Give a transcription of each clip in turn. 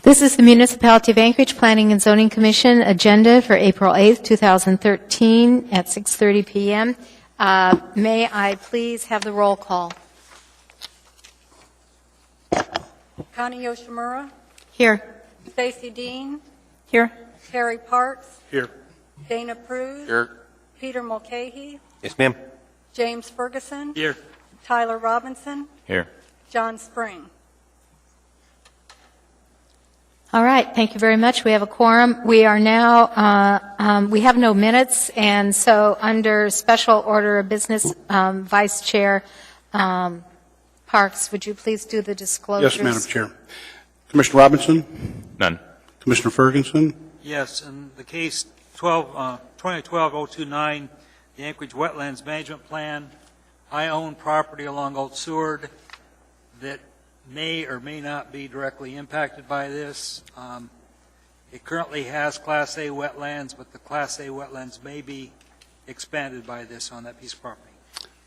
This is the Municipality of Anchorage Planning and Zoning Commission agenda for April 8th, 2013 at 6:30 p.m. May I please have the roll call? Connie Yoshimura, Here. Stacy Dean, Here. Terry Parks, Here. Dana Pruz, Here. Peter Mulcahy, Yes, ma'am. James Ferguson, Here. Tyler Robinson, Here. John Spring. All right, thank you very much. We have a quorum. We are now, we have no minutes, and so under special order of business, Vice Chair Parks, would you please do the disclosures? Yes, Madam Chair. Commissioner Robinson? None. Commissioner Ferguson? Yes, in the case 2012-029, the Anchorage Wetlands Management Plan, I own property along Old Seward that may or may not be directly impacted by this. It currently has Class A wetlands, but the Class A wetlands may be expanded by this on that piece of property.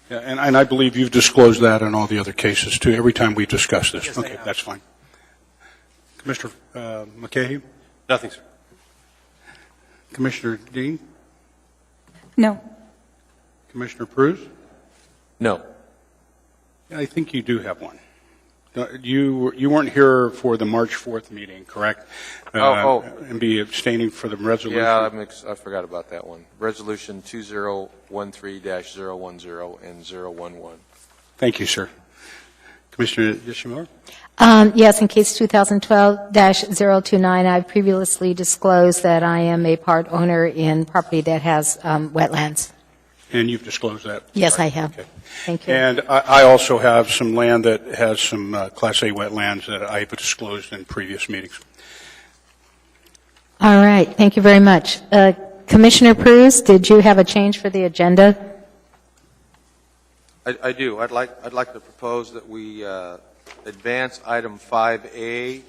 Yeah, and I believe you've disclosed that in all the other cases, too, every time we discuss this. Yes, I Okay, have. that's fine. Commissioner Mulcahy? Nothing, sir. Commissioner Dean? No. Commissioner Pruz? No. Yeah, I think you do have one. You weren't here for the March 4th meeting, correct? And be abstaining for the resolution? Yeah, I forgot about that one. Resolution 2013-010 and 011. Thank you, sir. Commissioner Yoshimura? Yes, in case 2012-029, I previously disclosed that I am a part owner in property that has wetlands. And you've disclosed that? Yes, I have. Okay. Thank you. And I also have some land that has some Class A wetlands that I've disclosed in previous meetings. All right, thank you very much. Commissioner Pruz, did you have a change for the agenda? I do. I'd like to propose that we advance item 5A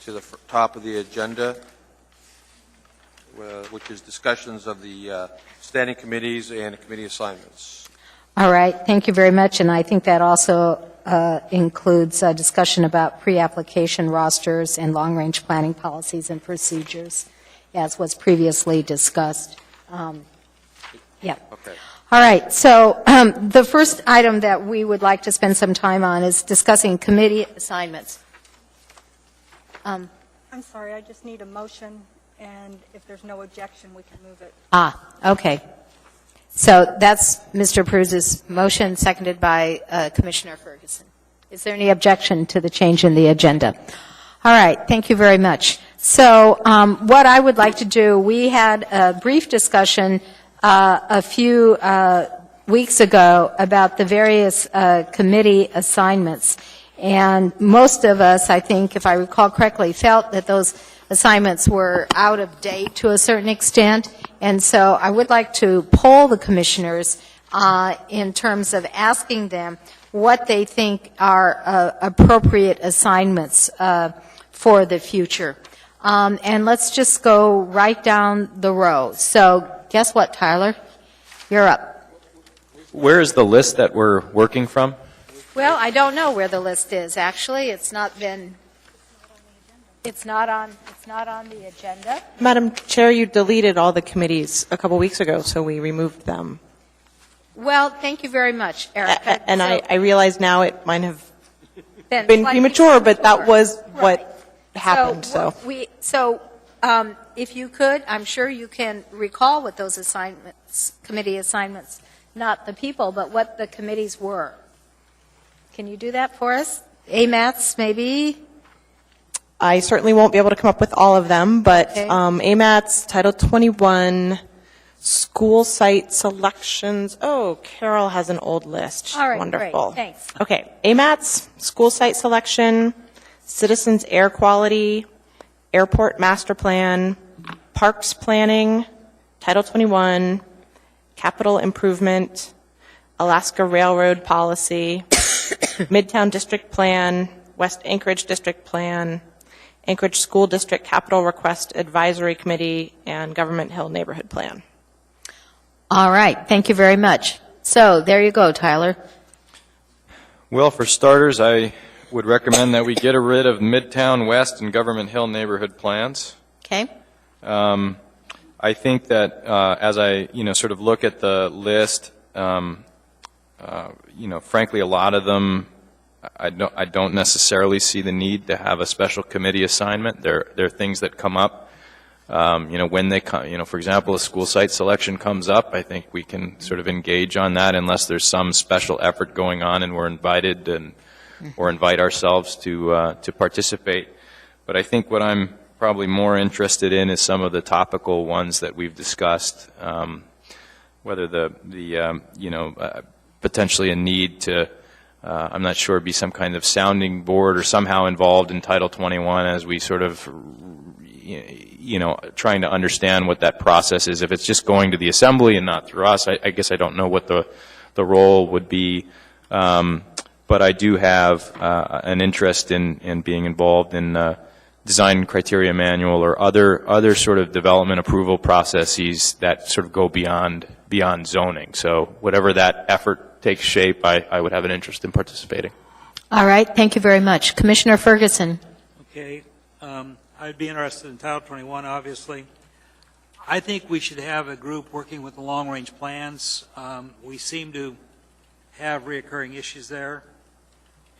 to the top of the agenda, which is discussions of the standing committees and committee assignments. All right, thank you very much, and I think that also includes a discussion about pre-application rosters and long-range planning policies and procedures, as was previously discussed. Yeah. Okay. All right, so the first item that we would like to spend some time on is discussing committee assignments. I'm sorry, I just need a motion, and if there's no objection, we can move it. Okay. So that's Mr. Pruz's motion, seconded by Commissioner Ferguson. Is there any objection to the change in the agenda? All right, thank you very much. So what I would like to do, we had a brief discussion a few weeks ago about the various committee assignments, and most of us, I think, if I recall correctly, felt that those assignments were out of date to a certain extent, and so I would like to poll the commissioners in terms of asking them what they think are appropriate assignments for the future. And let's just go right down the row. So guess what, Tyler? You're up. Where is the list that we're working from? Well, I don't know where the list is, actually. It's not on the agenda. Madam Chair, you deleted all the committees a couple weeks ago, so we removed them. Well, thank you very much, Erica. And So I realize now it might have then been slightly premature, but that premature. was Right. what happened. So If you could, I'm sure you can recall what those assignments, committee assignments, not the people, but what the committees were. Can you do that for us? AMATs, maybe? I certainly won't be able to come up with all of them, but Okay. AMATS, Title 21, school site selections. Oh, Carol has an old list. All right, Wonderful. great, thanks. Okay, AMATS, school site selection, citizens air quality, airport master plan, parks planning, Title 21, capital improvement, Alaska Railroad policy, Midtown District Plan, West Anchorage District Plan, Anchorage School District Capital Request Advisory Committee, and Government Hill Neighborhood Plan. All right, thank you very much. So there you go, Tyler. Well, for starters, I would recommend that we get rid of Midtown West and Government Hill neighborhood plans. Okay? I think that as I, sort of look at the list, frankly, a lot of them, I don't necessarily see the need to have a special committee assignment. There are things that come up, when they come, for example, a school site selection comes up, I think we can sort of engage on that unless there's some special effort going on and we're invited or invite ourselves to participate. But I think what I'm probably more interested in is some of the topical ones that we've discussed, whether potentially a need to, I'm not sure, be some kind of sounding board or somehow involved in Title 21 as we sort of, trying to understand what that process is. If it's just going to the assembly and not through us, I guess I don't know what the role would be. But I do have an interest in being involved in design criteria manual or other sort of development approval processes that sort of go beyond zoning. So whatever that effort takes shape, I would have an interest in participating. All right, thank you very much. Commissioner Ferguson. Okay, I'd be interested in Title 21, obviously. I think we should have a group working with the long-range plans. We seem to have reoccurring issues there,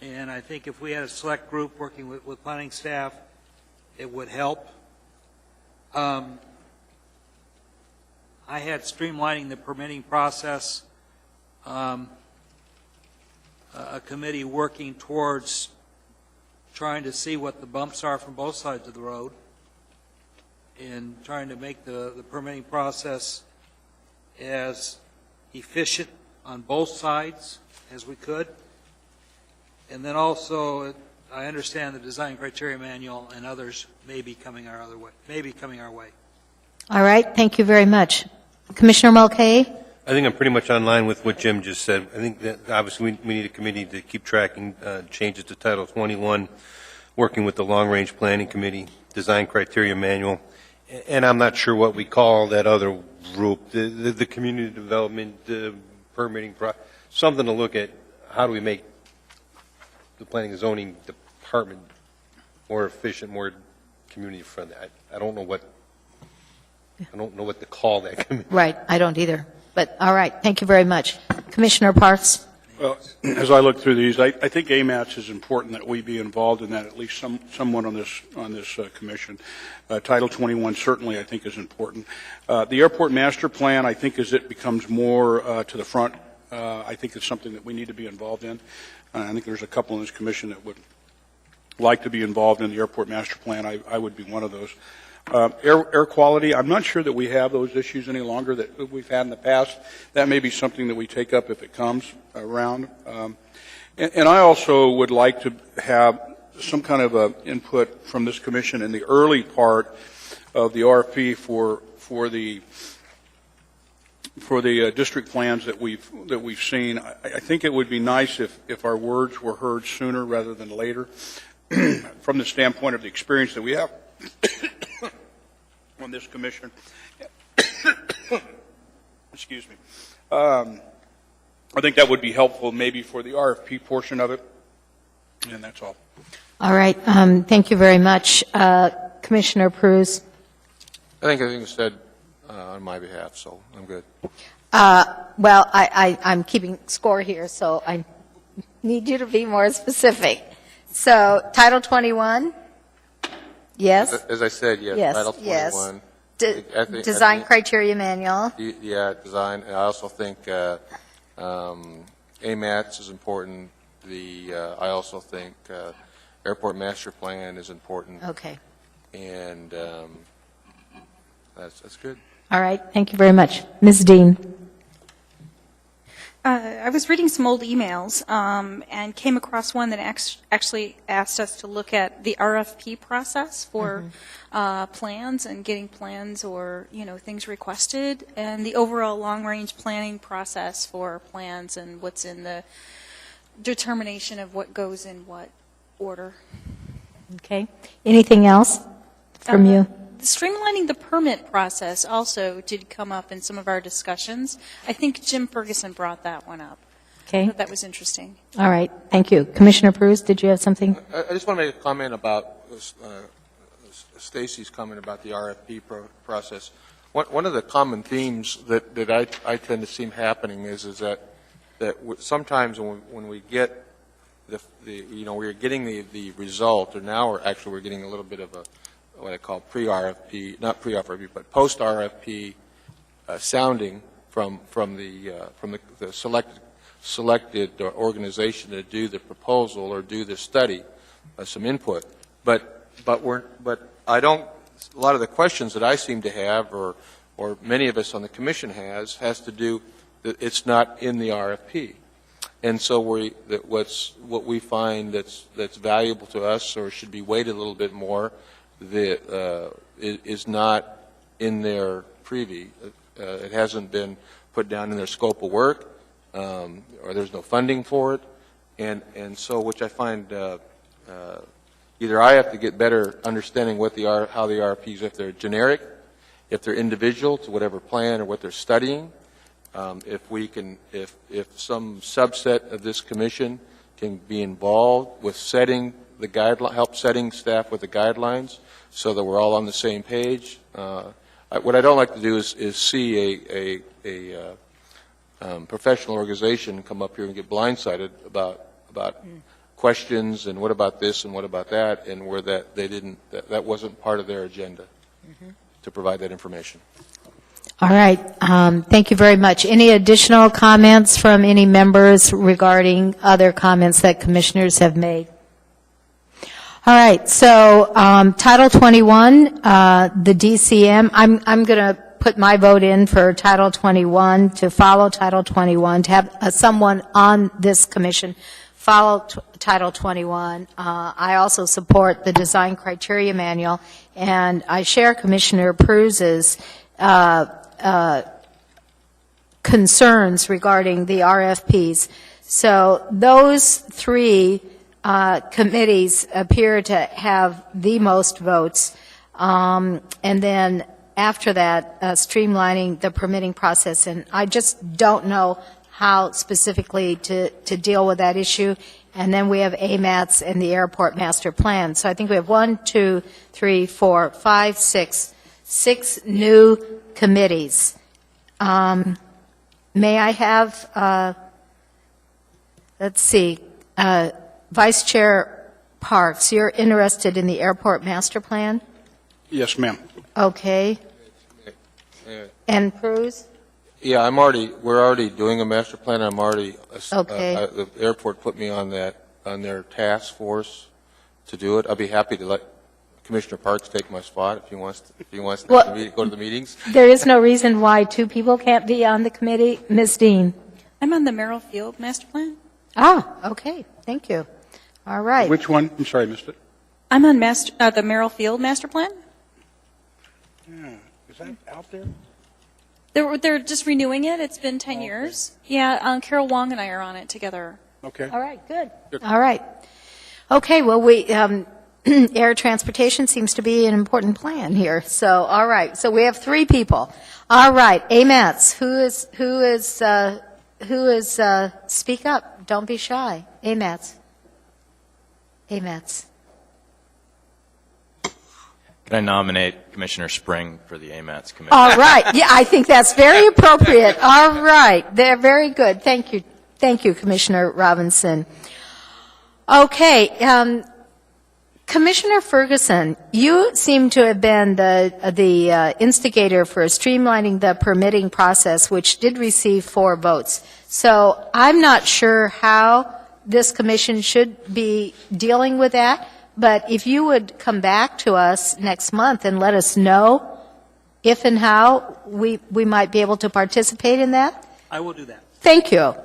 and I think if we had a select group working with planning staff, it would help. I had streamlining the permitting process, a committee working towards trying to see what the bumps are from both sides of the road and trying to make the permitting process as efficient on both sides as we could. And then also, I understand the design criteria manual and others may be coming our way. All right, thank you very much. Commissioner Mulcahy? I think I'm pretty much on line with what Jim just said. I think that obviously we need a committee to keep tracking changes to Title 21, working with the Long-Range Planning Committee, Design Criteria Manual, and I'm not sure what we call that other group, the Community Development Permitting, something to look at. How do we make the Planning and Zoning Department more efficient, more community friendly? I don't know what to call that committee. Right, I don't either. But, all right, thank you very much. Commissioner Parks? Well, as I look through these, I think AMATS is important that we be involved in that, at least someone on this commission. Title 21 certainly I think is important. The airport master plan, I think as it becomes more to the front, I think it's something that we need to be involved in. I think there's a couple in this commission that would like to be involved in the airport master plan. I would be one of those. Air quality, I'm not sure that we have those issues any longer that we've had in the past. That may be something that we take up if it comes around. And I also would like to have some kind of input from this commission in the early part of the RFP for the district plans that we've seen. I think it would be nice if our words were heard sooner rather than later from the standpoint of the experience that we have on this commission. Excuse me. I think that would be helpful maybe for the RFP portion of it, and that's all. All right, thank you very much. Commissioner Pruz? I think everything was said on my behalf, so I'm good. Well, I'm keeping score here, so I need you to be more specific. So, Title 21? Yes? As I said, yes, Yes, Title 21. yes. Design criteria manual? Yeah, design. I also think AMATS is important. I also think airport master plan is important. Okay. And that's good. All right, thank you very much. Ms. Dean? I was reading some old emails and came across one that actually asked us to look at the RFP process for plans and getting plans or things requested, and the overall long-range planning process for plans and what's in the determination of what goes in what order. Okay. Anything else from you? Streamlining the permit process also did come up in some of our discussions. I think Jim Ferguson brought that one up. Okay, That was interesting. all right, thank you. Commissioner Peruz, did you have something? I just want to make a comment about Stacy's comment about the RFP process. One of the common themes that I tend to see happening is that sometimes when we get we're getting the result, or now we're getting a little bit of what I call pre-RFP, not pre-RFP, but post-RFP sounding from the selected organization to do the proposal or do the study, some input. But I don't. A lot of the questions that I seem to have, or many of us on the commission has to do that it's not in the RFP. And so what we find that's valuable to us, or should be weighted a little bit more, is not in their preview. It hasn't been put down in their scope of work, or there's no funding for it, and so which I find either I have to get better understanding how the RFPs, if they're generic, if they're individual to whatever plan or what they're studying. If some subset of this commission can be involved with setting the guideline, help setting staff with the guidelines, so that we're all on the same page. What I don't like to do is see a professional organization come up here and get blindsided about questions and what about this and what about that, and where that wasn't part of their agenda to provide that information. All right, thank you very much. Any additional comments from any members regarding other comments that commissioners have made? All right, so Title 21, the DCM, I'm going to put my vote in for Title 21, to follow Title 21, to have someone on this commission follow Title 21. I also support the design criteria manual, and I share Commissioner Peruz's concerns regarding the RFPs. So those three committees appear to have the most votes. And then after that, streamlining the permitting process. And I just don't know how specifically to deal with that issue. And then we have AMATS and the airport master plan. So I think we have 6 new committees. May I have, let's see, Vice Chair Parks, you're interested in the airport master plan? Yes, ma'am. Okay. And Peruz? Yeah, we're already doing a master plan. I'm already, Okay. The airport put me on their task force to do it. I'll be happy to let Commissioner Parks take my spot if he wants to Well, go to the meetings. There is no reason why two people can't be on the committee. Ms. Dean? I'm on the Merrill Field Master Plan. Okay, thank you. All right. Which one? I'm sorry, I missed it. I'm on the Merrill Field Master Plan. Yeah. Is that out there? They're just renewing it. It's been 10 years. Yeah, Carol Wong and I are on it together. Okay. All right, good. All right. Okay, well, air transportation seems to be an important plan here. So, all right. So we have 3 people. All right, AMATS. Who is speak up. Don't be shy. AMATS. AMATS. Can I nominate Commissioner Spring for the AMATS committee? All right. Yeah, I think that's very appropriate. All right. They're very good. Thank you. Thank you, Commissioner Robinson. Okay. Commissioner Ferguson, you seem to have been the instigator for streamlining the permitting process, which did receive 4 votes. So I'm not sure how this commission should be dealing with that, but if you would come back to us next month and let us know if and how we might be able to participate in that. I will do that. Thank you.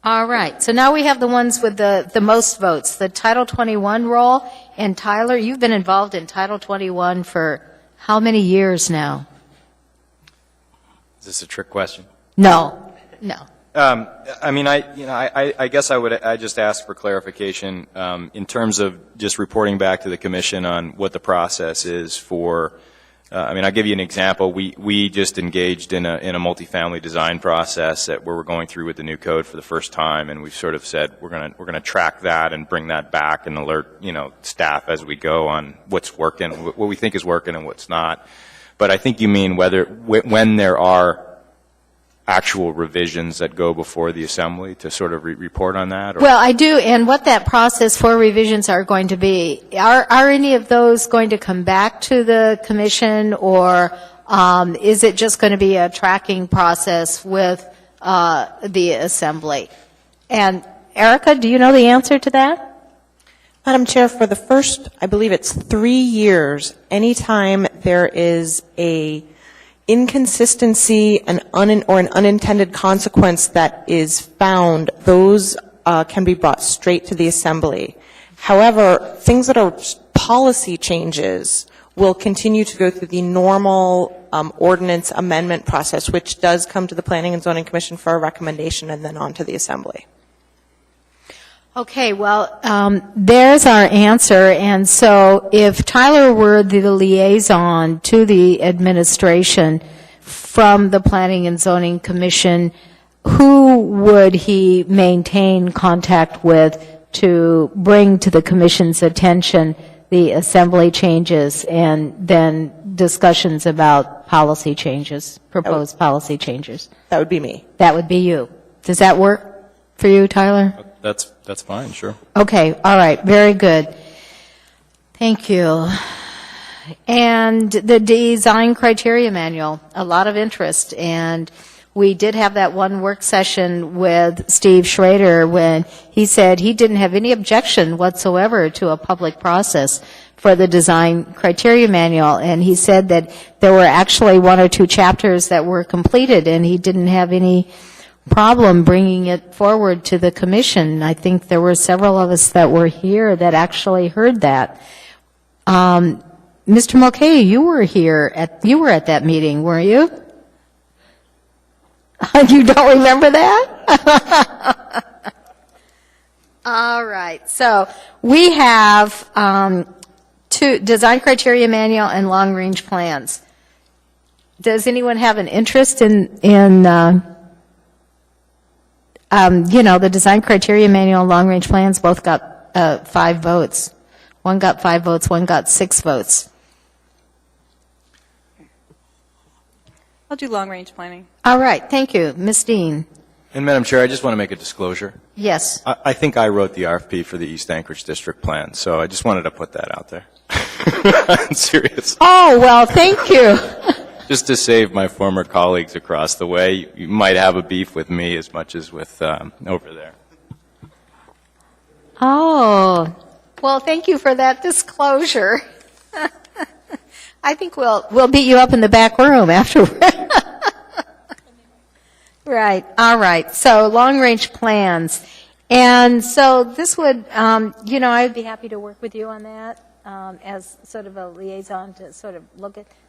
All right, so now we have the ones with the most votes, the Title 21 role. And Tyler, you've been involved in Title 21 for how many years now? Is this a trick question? No, no. I mean, I guess I just ask for clarification in terms of just reporting back to the commission on what the process is for I mean, I'll give you an example. We just engaged in a multifamily design process where we're going through with the new code for the first time, and we've sort of said we're gonna track that and bring that back and alert staff as we go on what's working, what we think is working, and what's not. But I think you mean when there are actual revisions that go before the assembly to sort of report on that? Or? Well, I do, and what that process for revisions are going to be. Are any of those going to come back to the commission, or is it just going to be a tracking process with the assembly? And Erica, do you know the answer to that? Madam Chair, for the first, I believe it's 3 years, anytime there is a inconsistency or an unintended consequence that is found, those can be brought straight to the assembly. However, things that are policy changes will continue to go through the normal ordinance amendment process, which does come to the Planning and Zoning Commission for a recommendation and then on to the assembly. Okay, well, there's our answer. And so if Tyler were the liaison to the administration from the Planning and Zoning Commission, who would he maintain contact with to bring to the commission's attention the assembly changes and then discussions about policy changes, proposed policy changes? That would be me. That would be you. Does that work for you, Tyler? That's fine, sure. Okay, all right, very good. Thank you. And the design criteria manual, a lot of interest, and we did have that one work session with Steve Schrader when he said he didn't have any objection whatsoever to a public process for the design criteria manual, and he said that there were actually 1 or 2 chapters that were completed, and he didn't have any problem bringing it forward to the commission. I think there were several of us that were here that actually heard that. Mr. Mulcahy, you were at that meeting, weren't you? You don't remember that? All right. So we have 2 design criteria manual and long range plans. Does anyone have an interest in the design criteria manual and long range plans both got 5 votes. One got 5 votes, one got 6 votes. I'll do long-range planning. All right, thank you. Ms. Dean? And Madam Chair, I just want to make a disclosure. Yes. I think I wrote the RFP for the East Anchorage District Plan, so I just wanted to put that out there. I'm serious. Oh, well, thank you. Just to save my former colleagues across the way, you might have a beef with me as much as with over there. Oh, well, thank you for that disclosure. I think we'll beat you up in the back room afterward. Right. All right. So long-range plans. And so this would, I would be happy to work with you on that as sort of a liaison to sort of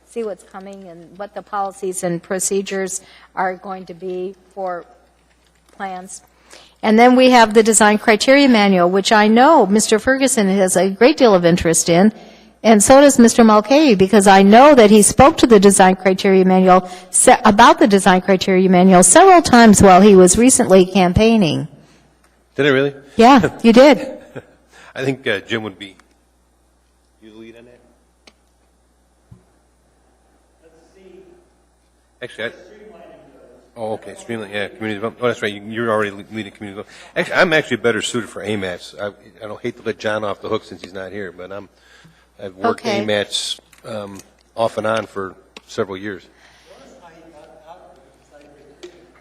see what's coming and what the policies and procedures are going to be for plans. And then we have the design criteria manual, which I know Mr. Ferguson has a great deal of interest in, and so does Mr. Mulcahy, because I know that he spoke to the design criteria manual, about the design criteria manual several times while he was recently campaigning. Did I really? Yeah, you did. I think Jim would be. You the lead on that? Actually, oh, okay, streamline, yeah, community development. Oh, that's right, you're already leading community development. Actually, I'm actually better suited for AMATs. I don't hate to let John off the hook since he's not here, but I've worked Okay. AMATs off and on for several years.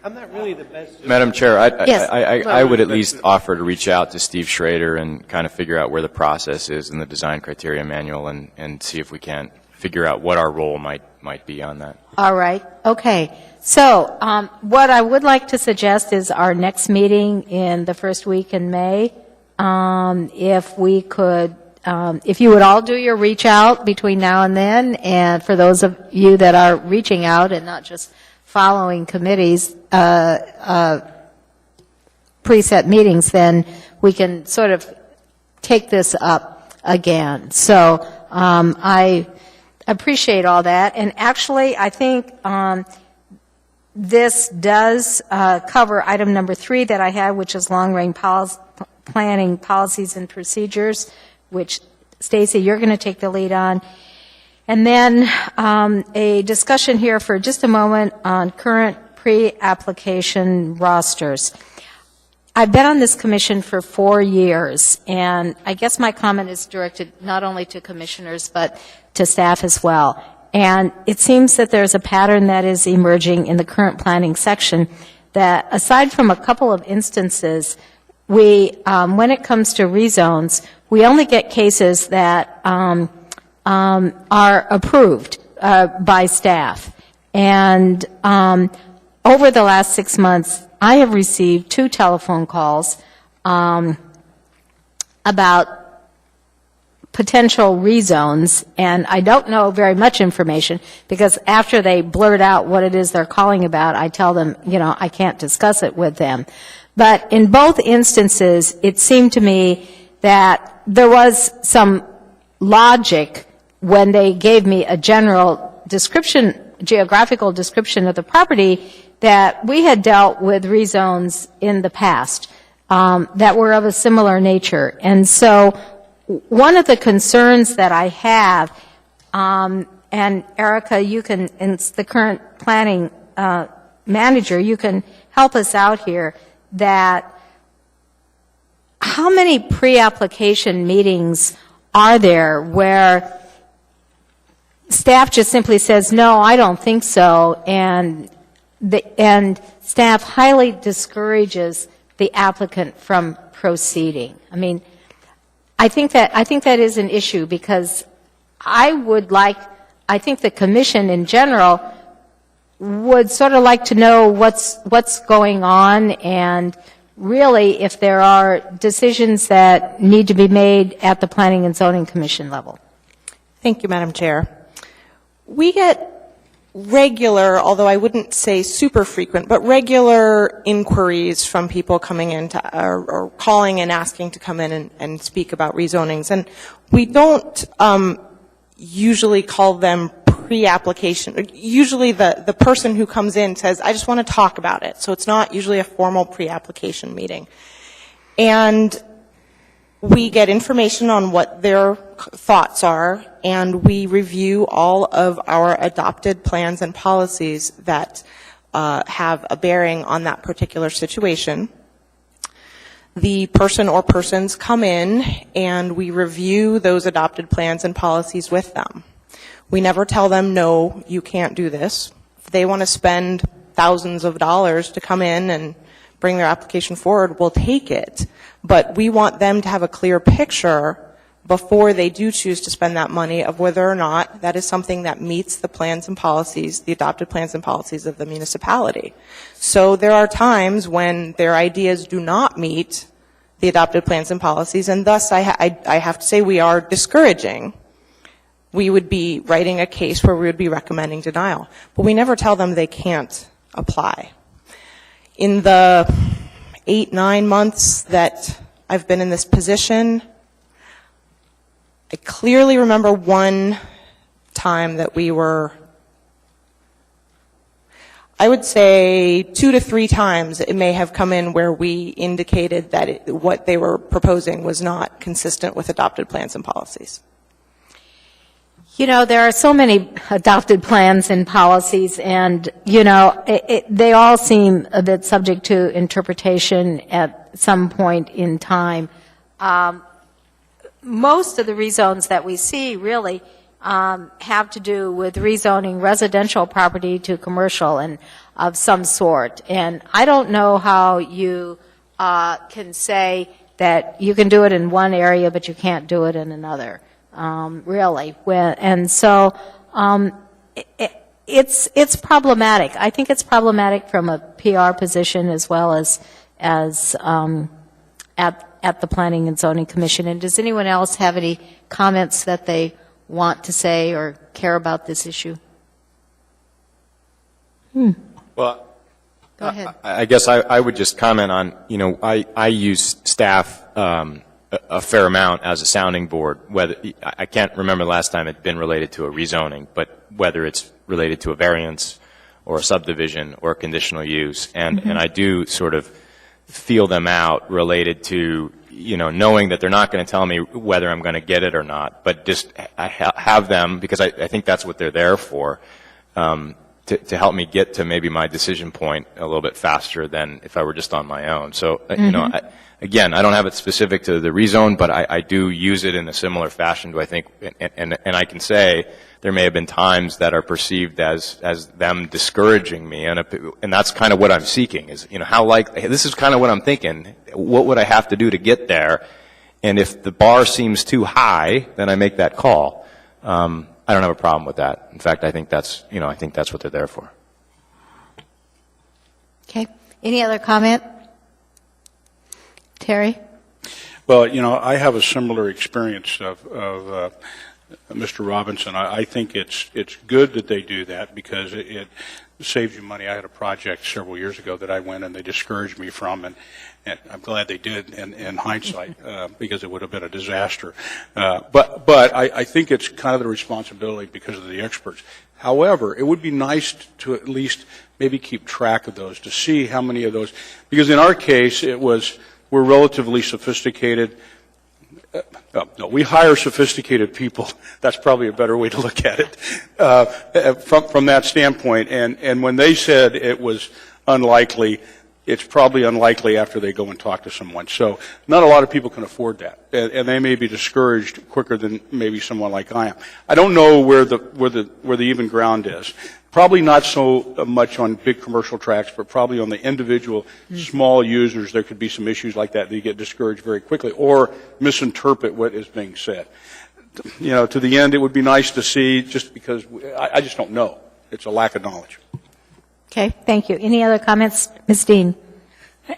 I'm not really the best. Madam Chair, Yes. I would at least offer to reach out to Steve Schrader and kind of figure out where the process is in the design criteria manual and see if we can't figure out what our role might be on that. All right, okay. So what I would like to suggest is our next meeting in the first week in May, if we could, if you would all do your reach out between now and then, and for those of you that are reaching out and not just following committees, preset meetings, then we can sort of take this up again. So I appreciate all that. And actually, I think this does cover item number 3 that I had, which is long-range planning policies and procedures, which, Stacy, you're going to take the lead on. And then a discussion here for just a moment on current pre-application rosters. I've been on this commission for 4 years, and I guess my comment is directed not only to commissioners, but to staff as well. And it seems that there's a pattern that is emerging in the current planning section that, aside from a couple of instances, we, when it comes to rezones, we only get cases that are approved by staff. And over the last 6 months, I have received 2 telephone calls about potential rezones, and I don't know very much information, because after they blurt out what it is they're calling about, I tell them, I can't discuss it with them. But in both instances, it seemed to me that there was some logic when they gave me a general description, geographical description of the property, that we had dealt with rezones in the past that were of a similar nature. And so one of the concerns that I have, and Erica, you can, it's the current planning manager, you can help us out here, that how many pre-application meetings are there where staff just simply says, no, I don't think so, and staff highly discourages the applicant from proceeding? I mean, I think that is an issue, because I think the commission in general would sort of like to know what's going on, and really if there are decisions that need to be made at the Planning and Zoning Commission level. Thank you, Madam Chair. We get regular, although I wouldn't say super frequent, but regular inquiries from people coming in or calling and asking to come in and speak about rezonings. And we don't usually call them pre-application. Usually the person who comes in says, I just want to talk about it. So it's not usually a formal pre-application meeting. And we get information on what their thoughts are, and we review all of our adopted plans and policies that have a bearing on that particular situation. The person or persons come in, and we review those adopted plans and policies with them. We never tell them, no, you can't do this. If they want to spend thousands of dollars to come in and bring their application forward, we'll take it. But we want them to have a clear picture before they do choose to spend that money of whether or not that is something that meets the plans and policies, the adopted plans and policies of the municipality. So there are times when their ideas do not meet the adopted plans and policies, and thus I have to say we are discouraging. We would be writing a case where we would be recommending denial. But we never tell them they can't apply. In the 8-9 months that I've been in this position, I clearly remember one time that we were, I would say 2 to 3 times it may have come in where we indicated that what they were proposing was not consistent with adopted plans and policies. There are so many adopted plans and policies, and, they all seem a bit subject to interpretation at some point in time. Most of the rezones that we see really have to do with rezoning residential property to commercial and of some sort. And I don't know how you can say that you can do it in one area, but you can't do it in another. Really. And so it's problematic. I think it's problematic from a PR position as well as at the Planning and Zoning Commission. And does anyone else have any comments that they want to say or care about this issue? Well, Go ahead. I guess I would just comment on, I use staff a fair amount as a sounding board. Whether I can't remember the last time it's been related to a rezoning, but whether it's related to a variance or a subdivision or a conditional use, and I do sort of feel them out related to, you know, knowing that they're not going to tell me whether I'm going to get it or not, but just have them, because I think that's what they're there for, to help me get to maybe my decision point a little bit faster than if I were just on my own. So, you know, again, I don't have it specific to the rezone, but I do use it in a similar fashion, do I think, and I can say there may have been times that are perceived as them discouraging me, and that's kind of what I'm seeking is, you know, this is kind of what I'm thinking. What would I have to do to get there? And if the bar seems too high, then I make that call. I don't have a problem with that. In fact, I think that's what they're there for. Okay. Any other comment? Terry? Well, you know, I have a similar experience of Mr. Robinson. I think it's good that they do that because it saves you money. I had a project several years ago that I went and they discouraged me from, and I'm glad they did in hindsight because it would have been a disaster. But I think it's kind of the responsibility because of the experts. However, it would be nice to at least maybe keep track of those to see how many of those, because in our case we're relatively sophisticated. No, we hire sophisticated people. That's probably a better way to look at it from that standpoint. And when they said it was unlikely, it's probably unlikely after they go and talk to someone. So not a lot of people can afford that, and they may be discouraged quicker than maybe someone like I am. I don't know where the even ground is. Probably not so much on big commercial tracks, but probably on the individual small users, there could be some issues like that. They get discouraged very quickly or misinterpret what is being said. You know, to the end, it would be nice to see, just because I just don't know. It's a lack of knowledge. Okay, thank you. Any other comments? Ms. Dean?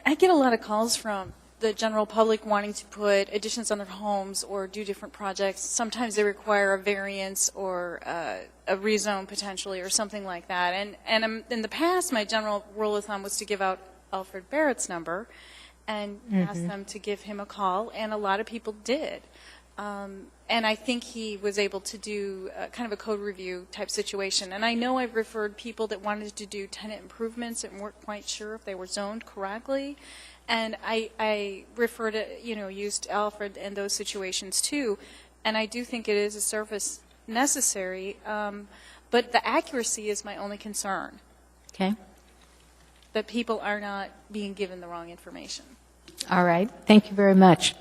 I get a lot of calls from the general public wanting to put additions on their homes or do different projects. Sometimes they require a variance or a rezone potentially or something like that. And in the past, my general rule of thumb was to give out Alfred Barrett's number and ask them to give him a call, and a lot of people did. And I think he was able to do kind of a code review type situation. And I know I've referred people that wanted to do tenant improvements and weren't quite sure if they were zoned correctly. And I referred to, used Alfred in those situations too. And I do think it is a service necessary, but the accuracy is my only concern. Okay. That people are not being given the wrong information. All right. Thank you very much.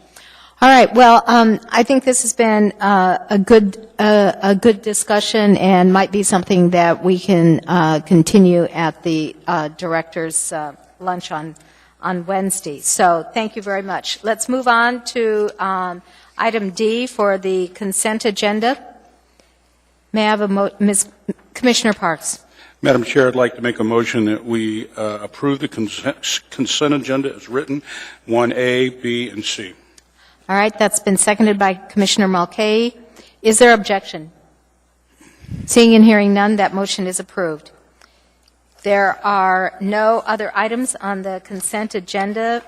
All right. Well, I think this has been a good discussion and might be something that we can continue at the director's lunch on Wednesday. So thank you very much. Let's move on to item D for the consent agenda. May I have Ms. Commissioner Parks? Madam Chair, I'd like to make a motion that we approve the consent agenda as written, 1A, B, and C. All right, that's been seconded by Commissioner Mulcahy. Is there objection? Seeing and hearing none, that motion is approved. There are no other items on the consent agenda,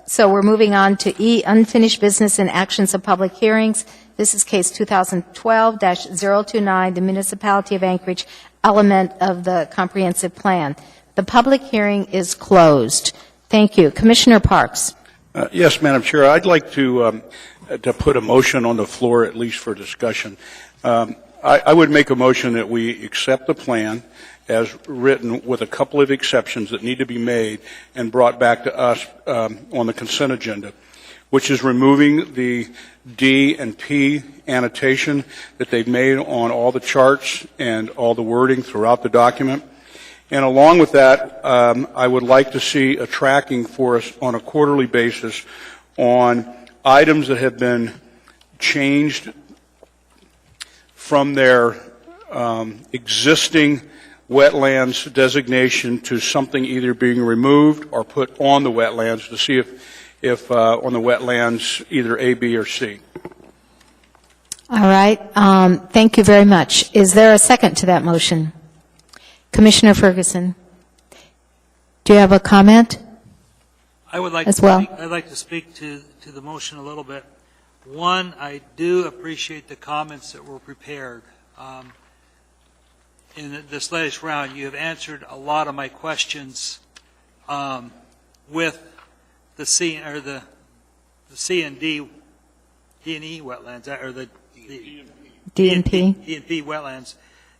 so we're moving on to E, unfinished business and actions of public hearings. This is case 2012-029, the Municipality of Anchorage element of the comprehensive plan. The public hearing is closed. Thank you. Commissioner Parks. Yes, Madam Chair, I'd like to put a motion on the floor, at least for discussion. I would make a motion that we accept the plan as written with a couple of exceptions that need to be made and brought back to us on the consent agenda, which is removing the D and P annotation that they've made on all the charts and all the wording throughout the document. And along with that, I would like to see a tracking for us on a quarterly basis on items that have been changed from their existing wetlands designation to something either being removed or put on the wetlands, to see if on the wetlands either A, B, or C. All right. Thank you very much. Is there a second to that motion? Commissioner Ferguson, do you have a comment? I would like as to well? I'd like to speak to to the motion a little bit. One, I do appreciate the comments that were prepared. In this latest round, you have answered a lot of my questions with the C and D and E wetlands, or the DNP? DNP wetlands.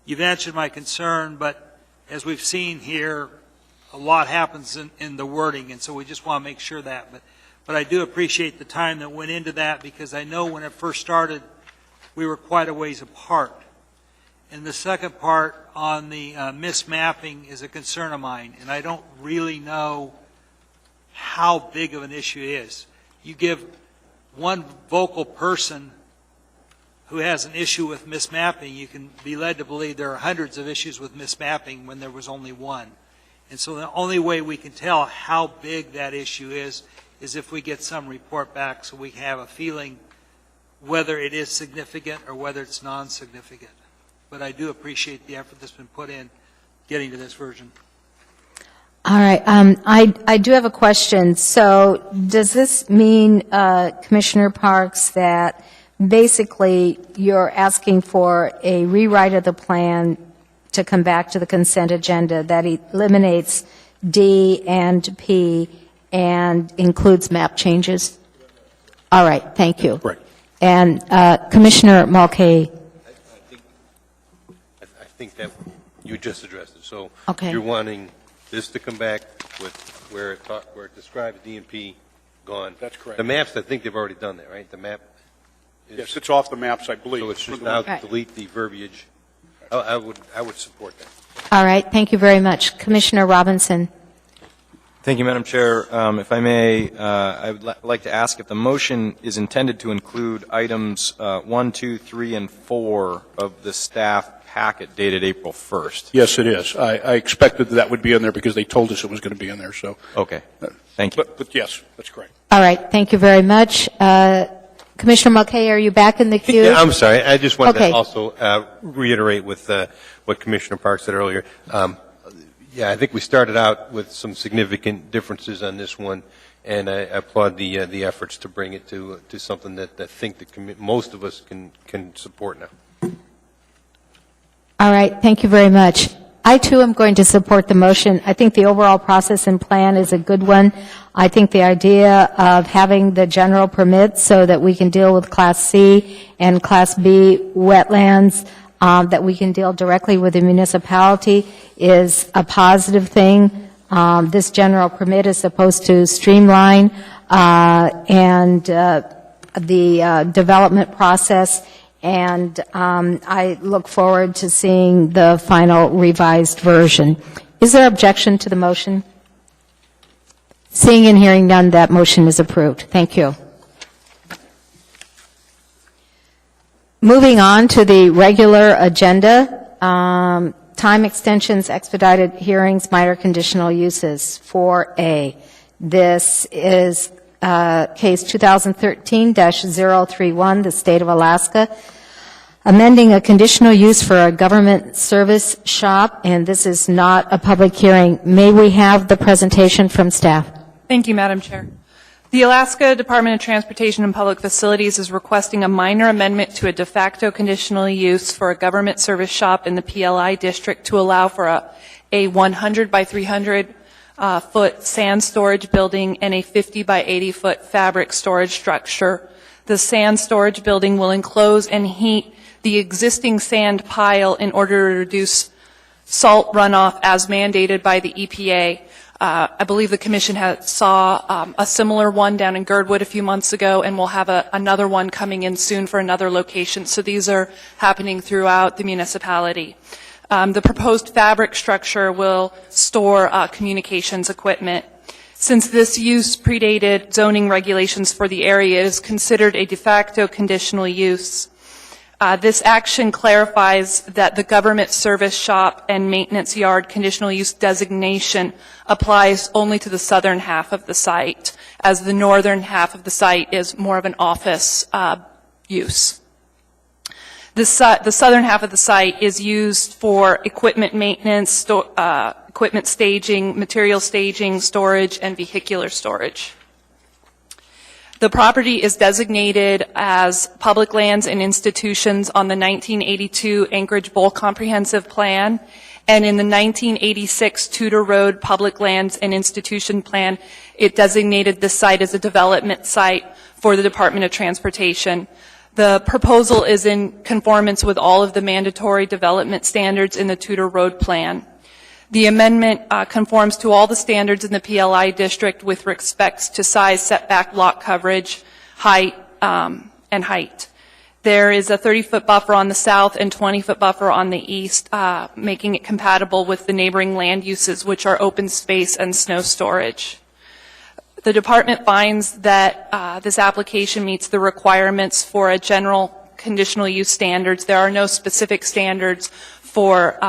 You've answered my concern, but as we've seen here, a lot happens in the wording, and so we just want to make sure that. But I do appreciate the time that went into that, because I know when it first started, we were quite a ways apart. And the second part on the mismapping is a concern of mine, and I don't really know how big of an issue it is. You give one vocal person who has an issue with mismapping, you can be led to believe there are hundreds of issues with mismapping when there was only one. And so the only way we can tell how big that issue is if we get some report back, so we have a feeling whether it is significant or whether it's non-significant. But I do appreciate the effort that's been put in getting to this version. All right. I do have a question. So does this mean, Commissioner Parks, that basically you're asking for a rewrite of the plan to come back to the consent agenda that eliminates D and P and includes map changes? All right. Thank you. Right. And Commissioner Mulcahy. I think that you just addressed it. So Okay. you're wanting this to come back with where it describes DNP gone. That's correct. The maps, I think they've already done that, right? The map is, Yes, it's off the maps, I believe. so it's just For the now one- Right. delete the verbiage. I would support that. All right. Thank you very much. Commissioner Robinson. Thank you, Madam Chair. If I may, I would like to ask if the motion is intended to include items 1, 2, 3, and 4 of the staff packet dated April 1st. Yes, it is. I expected that would be in there because they told us it was going to be in there, so. Okay. Thank you. But yes, that's correct. All right. Thank you very much. Commissioner Mulcahy, are you back in the queue? Yeah, I'm sorry. I just wanted Okay. to also reiterate with what Commissioner Parks said earlier. Yeah, I think we started out with some significant differences on this one, and I applaud the efforts to bring it to something that I think most of us can support now. All right. Thank you very much. I, too, am going to support the motion. I think the overall process and plan is a good one. I think the idea of having the general permit so that we can deal with Class C and Class B wetlands, that we can deal directly with the municipality is a positive thing. This general permit is supposed to streamline and the development process, and I look forward to seeing the final revised version. Is there objection to the motion? Seeing and hearing none, that motion is approved. Thank you. Moving on to the regular agenda, time extensions, expedited hearings, minor conditional uses, 4A. This is case 2013-031, the State of Alaska, amending a conditional use for a government service shop, and this is not a public hearing. May we have the presentation from staff? Thank you, Madam Chair. The Alaska Department of Transportation and Public Facilities is requesting a minor amendment to a de facto conditional use for a government service shop in the PLI district to allow for a 100 by 300 foot sand storage building and a 50 by 80 foot fabric storage structure. The sand storage building will enclose and heat the existing sand pile in order to reduce salt runoff as mandated by the EPA. I believe the Commission saw a similar one down in Girdwood a few months ago, and we'll have another one coming in soon for another location. So these are happening throughout the municipality. The proposed fabric structure will store communications equipment. Since this use predated zoning regulations for the area, it is considered a de facto conditional use. This action clarifies that the government service shop and maintenance yard conditional use designation applies only to the southern half of the site, as the northern half of the site is more of an office use. The southern half of the site is used for equipment maintenance, equipment staging, material staging, storage, and vehicular storage. The property is designated as public lands and institutions on the 1982 Anchorage Bowl Comprehensive Plan, and in the 1986 Tudor Road Public Lands and Institution Plan, it designated this site as a development site for the Department of Transportation. The proposal is in conformance with all of the mandatory development standards in the Tudor Road Plan. The amendment conforms to all the standards in the PLI district with respects to size, setback, lot coverage, height, and height. There is a 30-foot buffer on the south and 20-foot buffer on the east, making it compatible with the neighboring land uses, which are open space and snow storage. The department finds that this application meets the requirements for a general conditional use standards. There are no specific standards for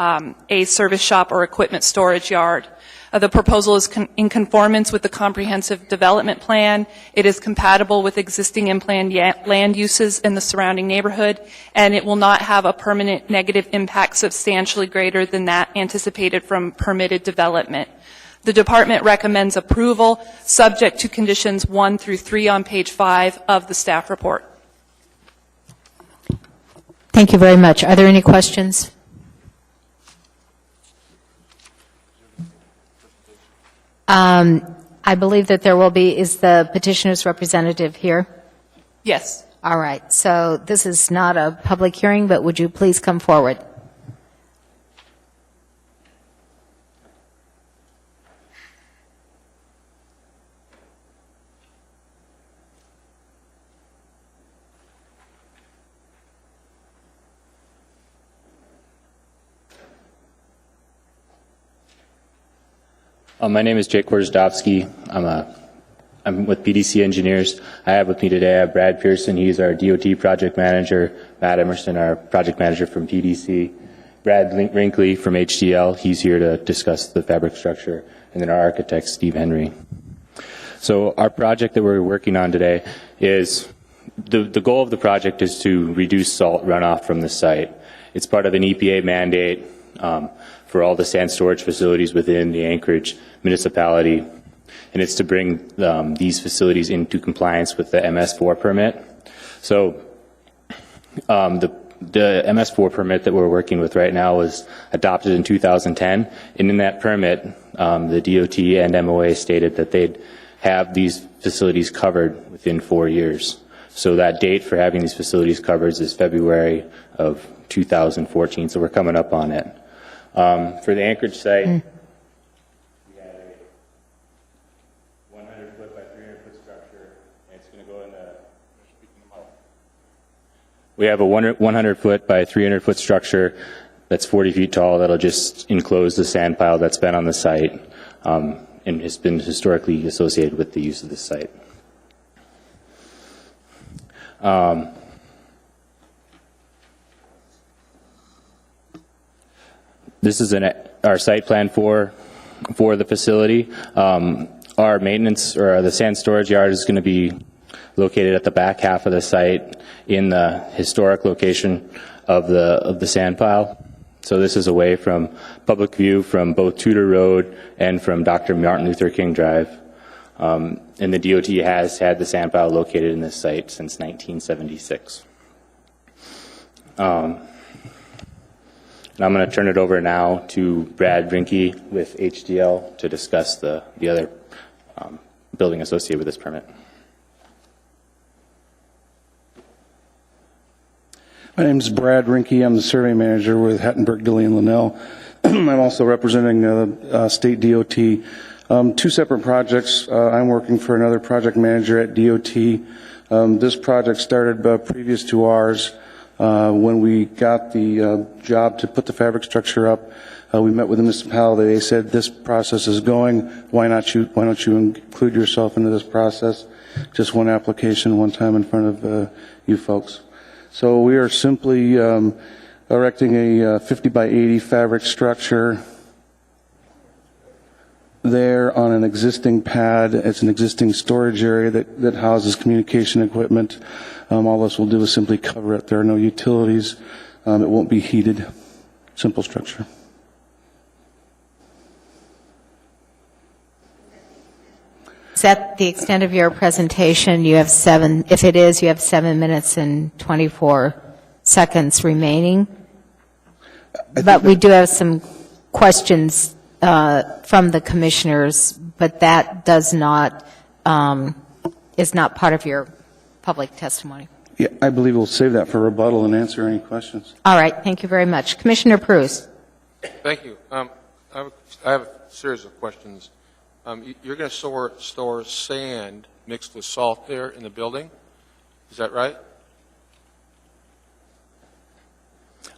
a service shop or equipment storage yard. The proposal is in conformance with the comprehensive development plan. It is compatible with existing and planned land uses in the surrounding neighborhood, and it will not have a permanent negative impact substantially greater than that anticipated from permitted development. The department recommends approval subject to conditions 1 through 3 on page 5 of the staff report. Thank you very much. Are there any questions? I believe that there will be. Is the petitioner's representative here? Yes. All right. So this is not a public hearing, but would you please come forward? My name is Jake Wojzdowski. I'm with PDC Engineers. I have with me today Brad Pearson. He's our DOT project manager. Matt Emerson, our project manager from PDC. Brad Rinkley from HDL. He's here to discuss the fabric structure. And then our architect, Steve Henry. So our project that we're working on today is, the goal of the project is to reduce salt runoff from the site. It's part of an EPA mandate for all the sand storage facilities within the Anchorage municipality, and it's to bring these facilities into compliance with the MS4 permit. So the MS4 permit that we're working with right now was adopted in 2010, and in that permit, the DOT and MOA stated that they'd have these facilities covered within 4 years. So that date for having these facilities covered is February of 2014, so we're coming up on it. For the Anchorage site, we had a 100-foot by 300-foot structure, and it's going to go in the... We have a 100-foot by 300-foot structure that's 40 feet tall that'll just enclose the sand pile that's been on the site and has been historically associated with the use of this site. This is our site plan for the facility. Our maintenance, or the sand storage yard, is going to be located at the back half of the site in the historic location of the sand pile. So this is away from public view from both Tudor Road and from Dr. Martin Luther King Drive. And the DOT has had the sand pile located in this site since 1976. And I'm going to turn it over now to Brad Rinke with HDL to discuss the other building associated with this permit. My name is Brad Rinke. I'm the survey manager with Hattenberg, Dilley, and Linnell. I'm also representing state DOT. Two separate projects. I'm working for another project manager at DOT. This project started previous to ours. When we got the job to put the fabric structure up, we met with the municipality. They said, this process is going. Why don't you include yourself into this process? Just one application, one time in front of you folks. So we are simply erecting a 50 by 80 fabric structure there on an existing pad. It's an existing storage area that houses communication equipment. All this will do is simply cover it. There are no utilities. It won't be heated. Simple structure. Is that the extent of your presentation? You have if it is, you have 7 minutes and 24 seconds remaining. But we do have some questions from the commissioners, but that does not, is not part of your public testimony. Yeah, I believe we'll save that for rebuttal and answer any questions. All right, thank you very much. Commissioner Pruse. Thank you. I have a series of questions. You're going to store sand mixed with salt there in the building? Is that right?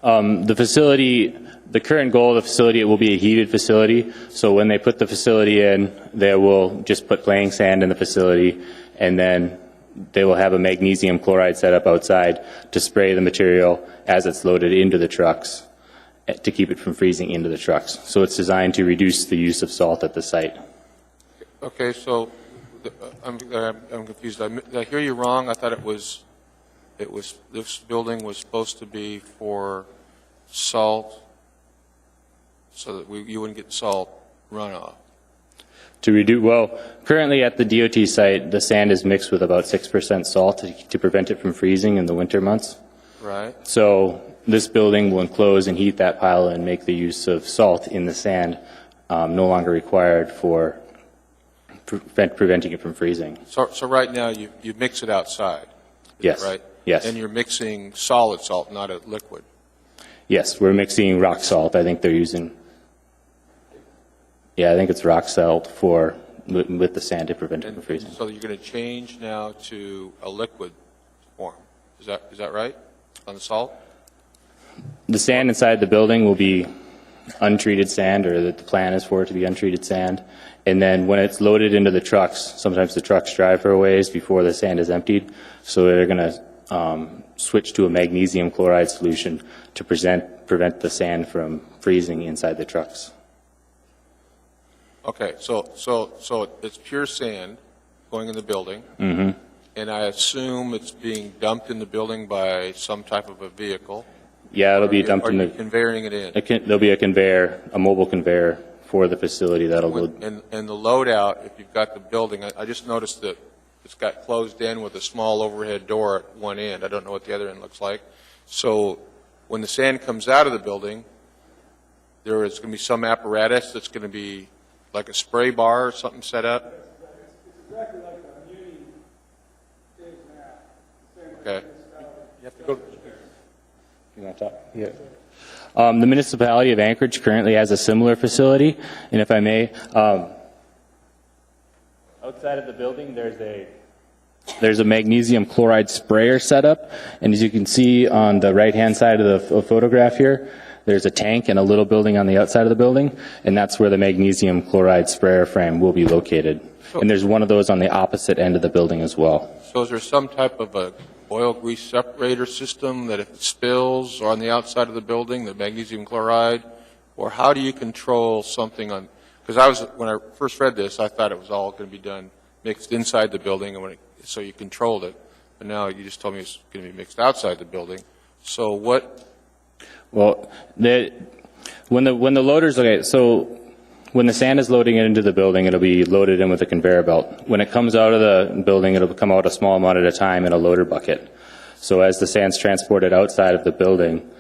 The facility, the current goal of the facility, it will be a heated facility. So when they put the facility in, they will just put playing sand in the facility, and then they will have a magnesium chloride set up outside to spray the material as it's loaded into the trucks to keep it from freezing into the trucks. So it's designed to reduce the use of salt at the site. Okay, so I'm confused. Did I hear you wrong? I thought this building was supposed to be for salt, so that you wouldn't get salt runoff. To reduce, well, currently at the DOT site, the sand is mixed with about 6% salt to prevent it from freezing in the winter months. Right. So this building will enclose and heat that pile and make the use of salt in the sand no longer required for preventing it from freezing. So right now you mix it outside. Yes. Right. Yes. And you're mixing solid salt, not a liquid. Yes, we're mixing rock salt. I think they're using. Yeah, I think it's rock salt with the sand to prevent it from freezing. So you're going to change now to a liquid form. Is that right? On the salt? The sand inside the building will be untreated sand, or the plan is for it to be untreated sand. And then when it's loaded into the trucks, sometimes the trucks drive for a ways before the sand is emptied. So they're going to switch to a magnesium chloride solution to prevent the sand from freezing inside the trucks. Okay, so it's pure sand going in the building, Mm-hmm. and I assume it's being dumped in the building by some type of a vehicle. Yeah, it'll be dumped in Are you the. conveying it in? There'll be a conveyor, a mobile conveyor for the facility that'll load. And the loadout, if you've got the building, I just noticed that it's got closed in with a small overhead door at one end. I don't know what the other end looks like. So when the sand comes out of the building, there is going to be some apparatus that's going to be like a spray bar or something set up? It's exactly like a muni is now. Okay. You have to go. You want to talk? Yeah. The municipality of Anchorage currently has a similar facility, and if I may, outside of the building there's a magnesium chloride sprayer setup, and as you can see on the right-hand side of the photograph here, there's a tank and a little building on the outside of the building, and that's where the magnesium chloride sprayer frame will be located. And there's one of those on the opposite end of the building as well. So is there some type of a oil grease separator system that if it spills on the outside of the building, the magnesium chloride, or how do you control something on, because when I first read this, I thought it was all going to be done mixed inside the building, and so you controlled it, but now you just told me it's going to be mixed outside the building. So what? Well, when the loaders, okay, so when the sand is loading it into the building, it'll be loaded in with a conveyor belt. When it comes out of the building, it'll come out a small amount at a time in a loader bucket. So as the sand's transported outside of the building,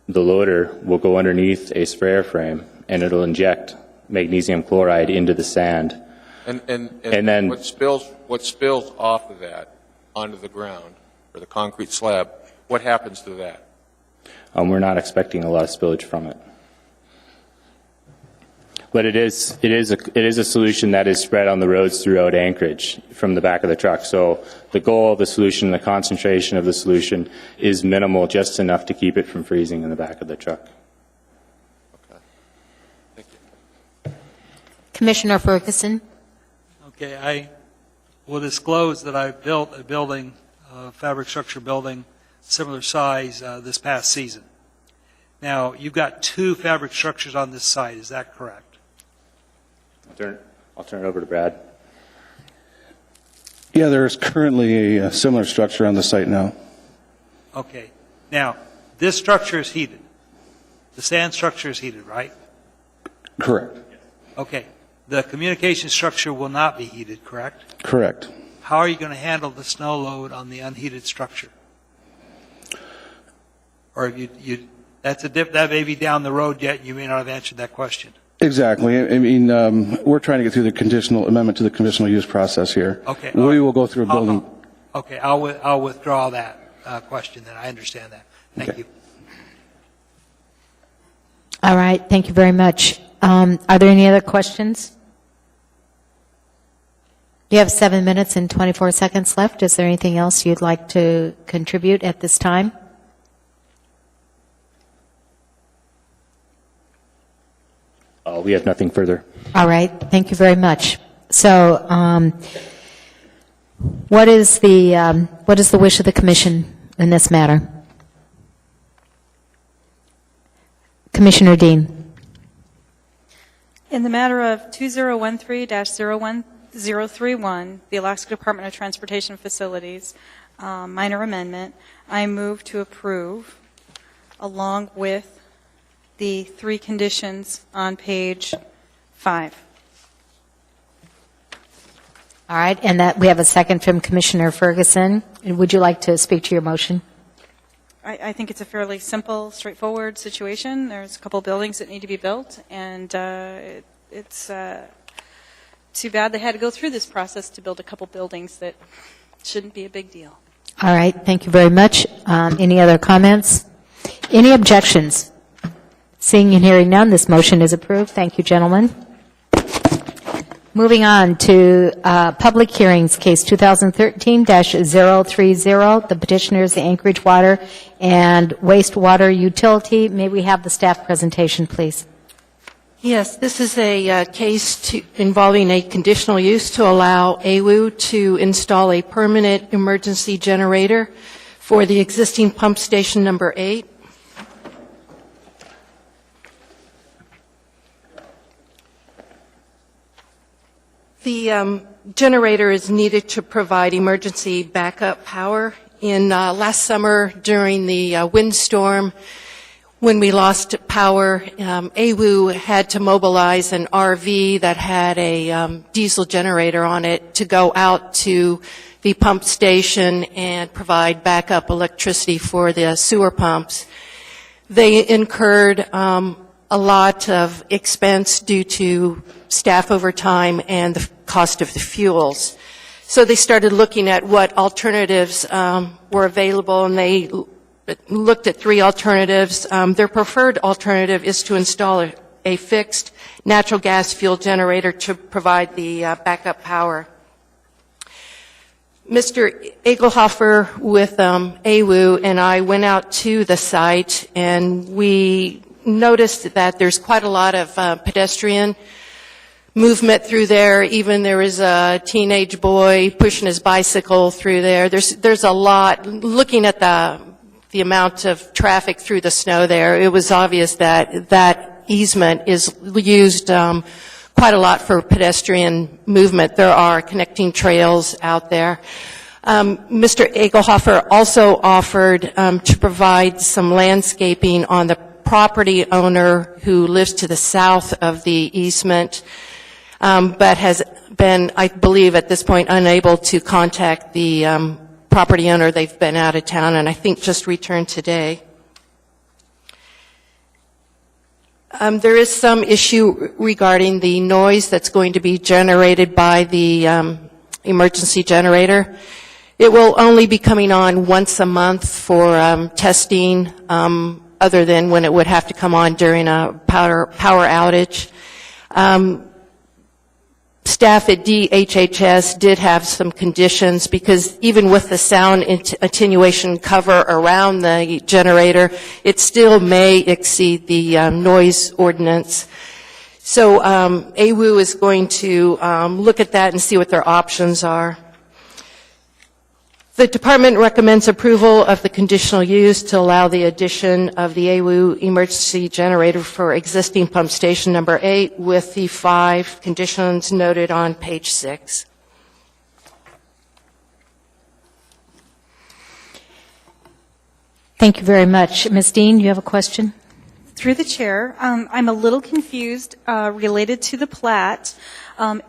the loader will go underneath a sprayer frame, and it'll inject magnesium chloride into the sand. And then what spills off of that onto the ground or the concrete slab, what happens to that? we're not expecting a lot of spillage from it. But it is a solution that is spread on the roads throughout Anchorage from the back of the truck. So the goal of the solution, the concentration of the solution is minimal, just enough to keep it from freezing in the back of the truck. Okay. Thank you. Commissioner Ferguson. Okay, I will disclose that I built a building, a fabric structure building, similar size this past season. Now, you've got 2 fabric structures on this site, is that correct? I'll turn it over to Brad. Yeah, there is currently a similar structure on the site now. Okay. Now, this structure is heated. The sand structure is heated, right? Correct. Okay. the communication structure will not be heated, correct? Correct. How are you going to handle the snow load on the unheated structure? Or that may be down the road yet, you may not have answered that question. Exactly. I mean, we're trying to get through the conditional amendment to the conditional use process here. Okay. We will go through a building. Okay, I'll withdraw that question then. I understand that. Thank Okay. you. All right, thank you very much. Are there any other questions? You have 7 minutes and 24 seconds left. Is there anything else you'd like to contribute at this time? We have nothing further. All right, thank you very much. So, what is the wish of the commission in this matter? Commissioner Dean. In the matter of 2013-01031, the Alaska Department of Transportation Facilities minor amendment, I move to approve along with the 3 conditions on page 5. All right, and that we have a second from Commissioner Ferguson. Would you like to speak to your motion? I think it's a fairly simple, straightforward situation. There's a couple buildings that need to be built, and it's too bad they had to go through this process to build a couple buildings that shouldn't be a big deal. All right, thank you very much. Any other comments? Any objections? Seeing and hearing none, this motion is approved. Thank you, gentlemen. Moving on to public hearings, case 2013-030. The petitioner is the Anchorage Water and Wastewater Utility. May we have the staff presentation, please? Yes, this is a case involving a conditional use to allow AWU to install a permanent emergency generator for the existing pump station number 8. The generator is needed to provide emergency backup power. In last summer during the windstorm, when we lost power, AWU had to mobilize an RV that had a diesel generator on it to go out to the pump station and provide backup electricity for the sewer pumps. They incurred a lot of expense due to staff overtime and the cost of the fuels. So they started looking at what alternatives were available, and they looked at 3 alternatives. Their preferred alternative is to install a fixed natural gas fuel generator to provide the backup power. Mr. Egelhofer with AWU and I went out to the site, and we noticed that there's quite a lot of pedestrian movement through there. Even there is a teenage boy pushing his bicycle through there. There's a lot. Looking at the amount of traffic through the snow there, it was obvious that that easement is used quite a lot for pedestrian movement. There are connecting trails out there. Mr. Egelhofer also offered to provide some landscaping on the property owner who lives to the south of the easement, but has been, I believe at this point, unable to contact the property owner. They've been out of town and I think just returned today. There is some issue regarding the noise that's going to be generated by the emergency generator. It will only be coming on once a month for testing, other than when it would have to come on during a power outage. Staff at DHHS did have some conditions because even with the sound attenuation cover around the generator, it still may exceed the noise ordinance. So AWU is going to look at that and see what their options are. The department recommends approval of the conditional use to allow the addition of the AWU emergency generator for existing pump station number 8 with the 5 conditions noted on page 6. Thank you very much. Ms. Dean, you have a question? Through the chair, I'm a little confused related to the plat.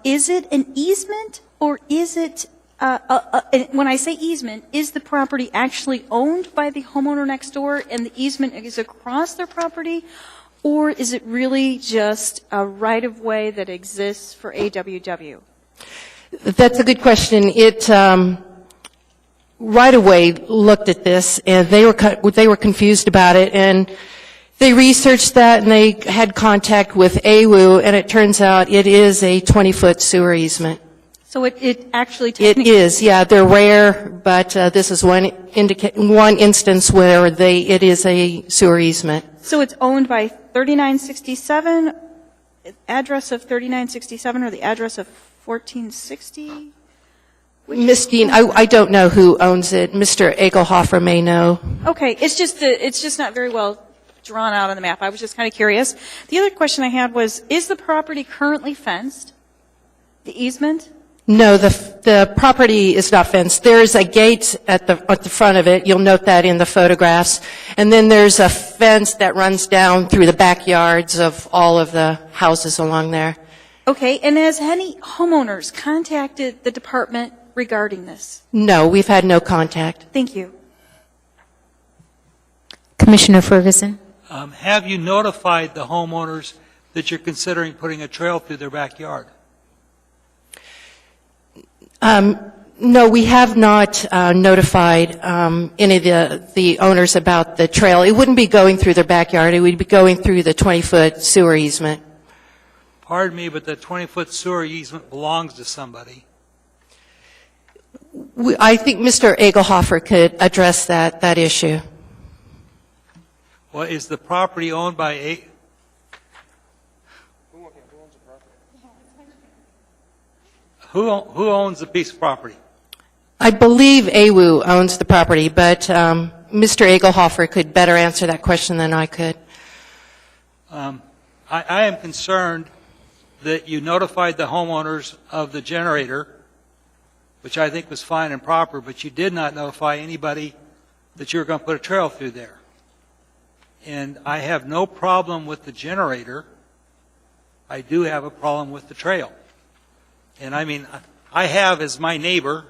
Is it an easement or is it, when I say easement, is the property actually owned by the homeowner next door and the easement is across their property? Or is it really just a right-of-way that exists for AWW? That's a good question. It right away looked at this, and they were confused about it, and they researched that, and they had contact with AWU, and it turns out it is a 20-foot sewer easement. So it actually It technically... is, yeah. They're rare, but this is one instance where it is a sewer easement. So it's owned by 3967, address of 3967 or the address of 1460? Ms. Dean, I don't know who owns it. Mr. Egelhofer may know. Okay, it's just not very well drawn out on the map. I was just kind of curious. The other question I had was, is the property currently fenced? The easement? No, the property is not fenced. There's a gate at the front of it. You'll note that in the photographs. And then there's a fence that runs down through the backyards of all of the houses along there. Okay, and has any homeowners contacted the department regarding this? No, we've had no contact. Thank you. Commissioner Ferguson. Have you notified the homeowners that you're considering putting a trail through their backyard? No, we have not notified any of the owners about the trail. It wouldn't be going through their backyard. It would be going through the 20-foot sewer easement. Pardon me, but the 20-foot sewer easement belongs to somebody. I think Mr. Egelhofer could address that issue. Well, is the property owned by Who owns the piece of property? I believe AWU owns the property, but Mr. Egelhofer could better answer that question than I could. I am concerned that you notified the homeowners of the generator, which I think was fine and proper, but you did not notify anybody that you were going to put a trail through there. And I have no problem with the generator. I do have a problem with the trail. And I mean, I have as my neighbor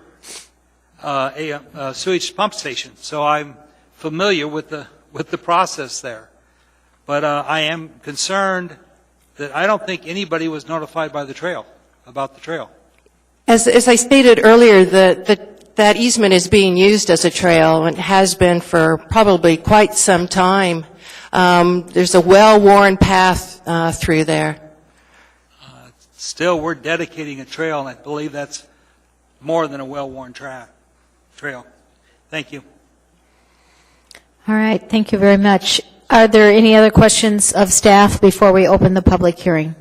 a sewage pump station, so I'm familiar with the process there. But I am concerned that I don't think anybody was notified by the trail, about the trail. As I stated earlier, that easement is being used as a trail and has been for probably quite some time. There's a well-worn path through there. Still, we're dedicating a trail, and I believe that's more than a well-worn trail. Thank you. All right, thank you very much. Are there any other questions of staff before we open the public hearing?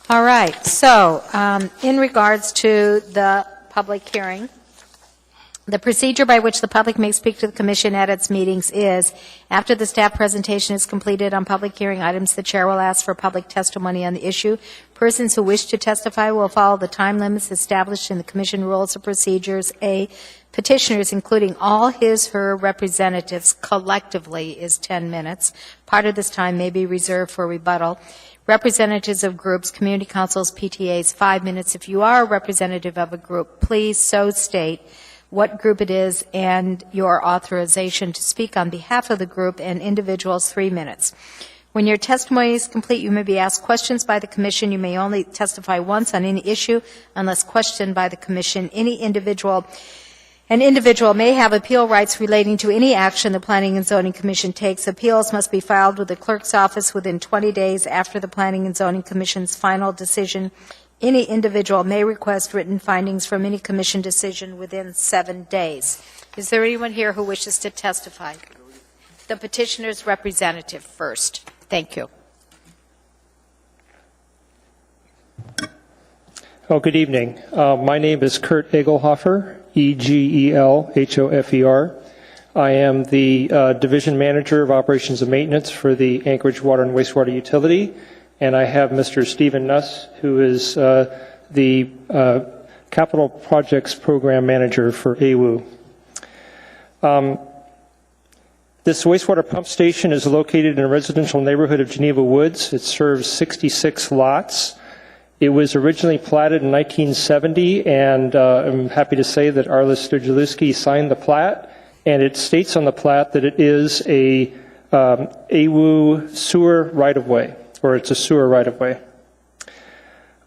All right, so in regards to the public hearing, the procedure by which the public may speak to the Commission at its meetings is, after the staff presentation is completed on public hearing items, the Chair will ask for public testimony on the issue. Persons who wish to testify will follow the time limits established in the Commission Rules of Procedures. Petitioners, including all his/her representatives, collectively is 10 minutes. Part of this time may be reserved for rebuttal. Representatives of groups, community councils, PTAs, 5 minutes. If you are a representative of a group, please so state what group it is and your authorization to speak on behalf of the group, and individuals 3 minutes. When your testimony is complete, you may be asked questions by the Commission. You may only testify once on any issue unless questioned by the Commission. An individual may have appeal rights relating to any action the Planning and Zoning Commission takes. Appeals must be filed with the clerk's office within 20 days after the Planning and Zoning Commission's final decision. Any individual may request written findings from any commission decision within 7 days. Is there anyone here who wishes to testify? The petitioner's representative first. Thank you. Oh, good evening. My name is Kurt Egelhofer, Egelhofer. I am the Division Manager of Operations and Maintenance for the Anchorage Water and Wastewater Utility, and I have Mr. Stephen Nuss, who is the Capital Projects Program Manager for AWU. This wastewater pump station is located in a residential neighborhood of Geneva Woods. It serves 66 lots. It was originally platted in 1970, and I'm happy to say that Arlis Sturgielewski signed the plat, and it states on the plat that it is a AWU sewer right-of-way, or it's a sewer right-of-way.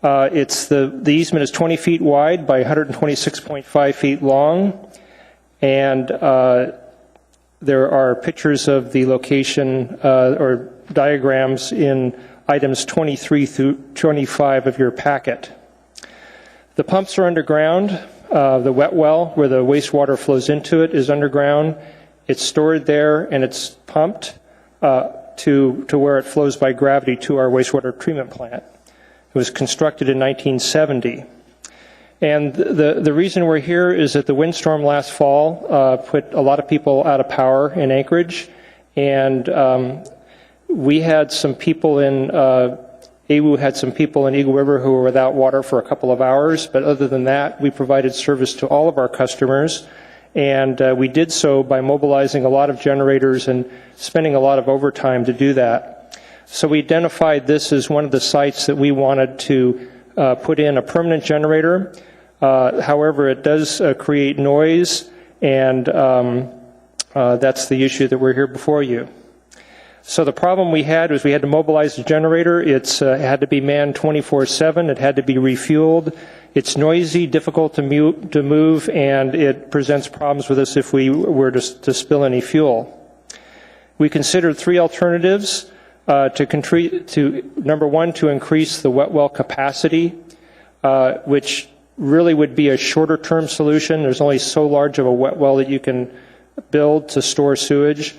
The easement is 20 feet wide by 126.5 feet long, and there are pictures of the location or diagrams in items 23 through 25 of your packet. The pumps are underground. The wet well, where the wastewater flows into it, is underground. It's stored there, and it's pumped to where it flows by gravity to our wastewater treatment plant. It was constructed in 1970. And the reason we're here is that the windstorm last fall put a lot of people out of power in Anchorage, and we had some people in AWU had some people in Eagle River who were without water for a couple of hours, but other than that, we provided service to all of our customers, and we did so by mobilizing a lot of generators and spending a lot of overtime to do that. So we identified this as one of the sites that we wanted to put in a permanent generator. However, it does create noise, and that's the issue that we're here before you. So the problem we had was we had to mobilize the generator. It had to be manned 24/7. It had to be refueled. It's noisy, difficult to move, and it presents problems with us if we were to spill any fuel. We considered three alternatives number one, to increase the wet well capacity, which really would be a shorter-term solution. There's only so large of a wet well that you can build to store sewage.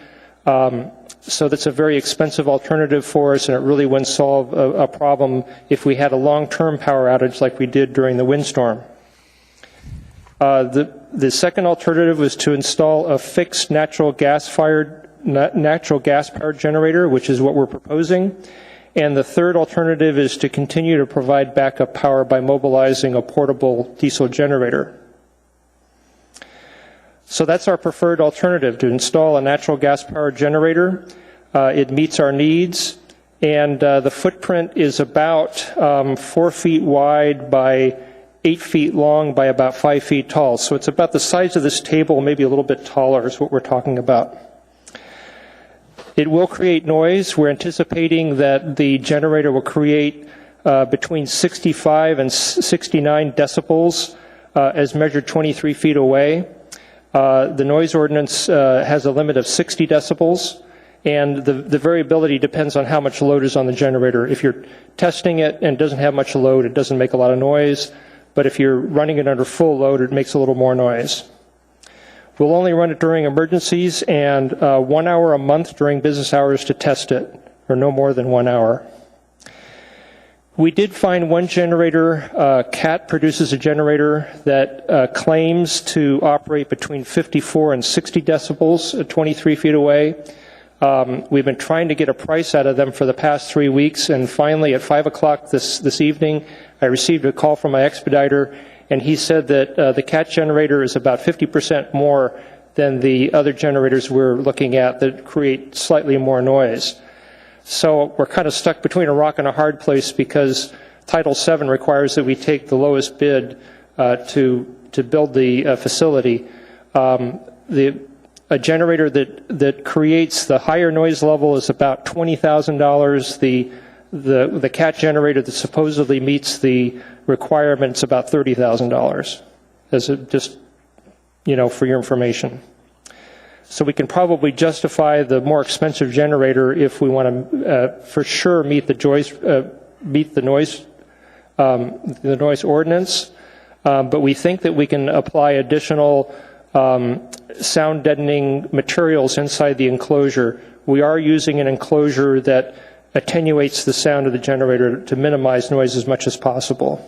So that's a very expensive alternative for us, and it really wouldn't solve a problem if we had a long-term power outage like we did during the windstorm. The second alternative was to install a fixed natural gas-powered generator, which is what we're proposing. And the third alternative is to continue to provide backup power by mobilizing a portable diesel generator. So that's our preferred alternative, to install a natural gas-powered generator. It meets our needs, and the footprint is about 4 feet wide by 8 feet long by about 5 feet tall. So it's about the size of this table, maybe a little bit taller is what we're talking about. It will create noise. We're anticipating that the generator will create between 65 and 69 decibels as measured 23 feet away. The noise ordinance has a limit of 60 decibels, and the variability depends on how much load is on the generator. If you're testing it and it doesn't have much load, it doesn't make a lot of noise, but if you're running it under full load, it makes a little more noise. We'll only run it during emergencies and 1 hour a month during business hours to test it, or no more than 1 hour. We did find one generator. CAT produces a generator that claims to operate between 54 and 60 decibels at 23 feet away. We've been trying to get a price out of them for the past 3 weeks, and finally at 5 o'clock this evening, I received a call from my expediter, and he said that the CAT generator is about 50% more than the other generators we're looking at that create slightly more noise. So we're kind of stuck between a rock and a hard place because Title VII requires that we take the lowest bid to build the facility. A generator that creates the higher noise level is about $20,000. The CAT generator that supposedly meets the requirements about $30,000. Just for your information. So we can probably justify the more expensive generator if we want to for sure meet the noise ordinance. But we think that we can apply additional sound deadening materials inside the enclosure. We are using an enclosure that attenuates the sound of the generator to minimize noise as much as possible.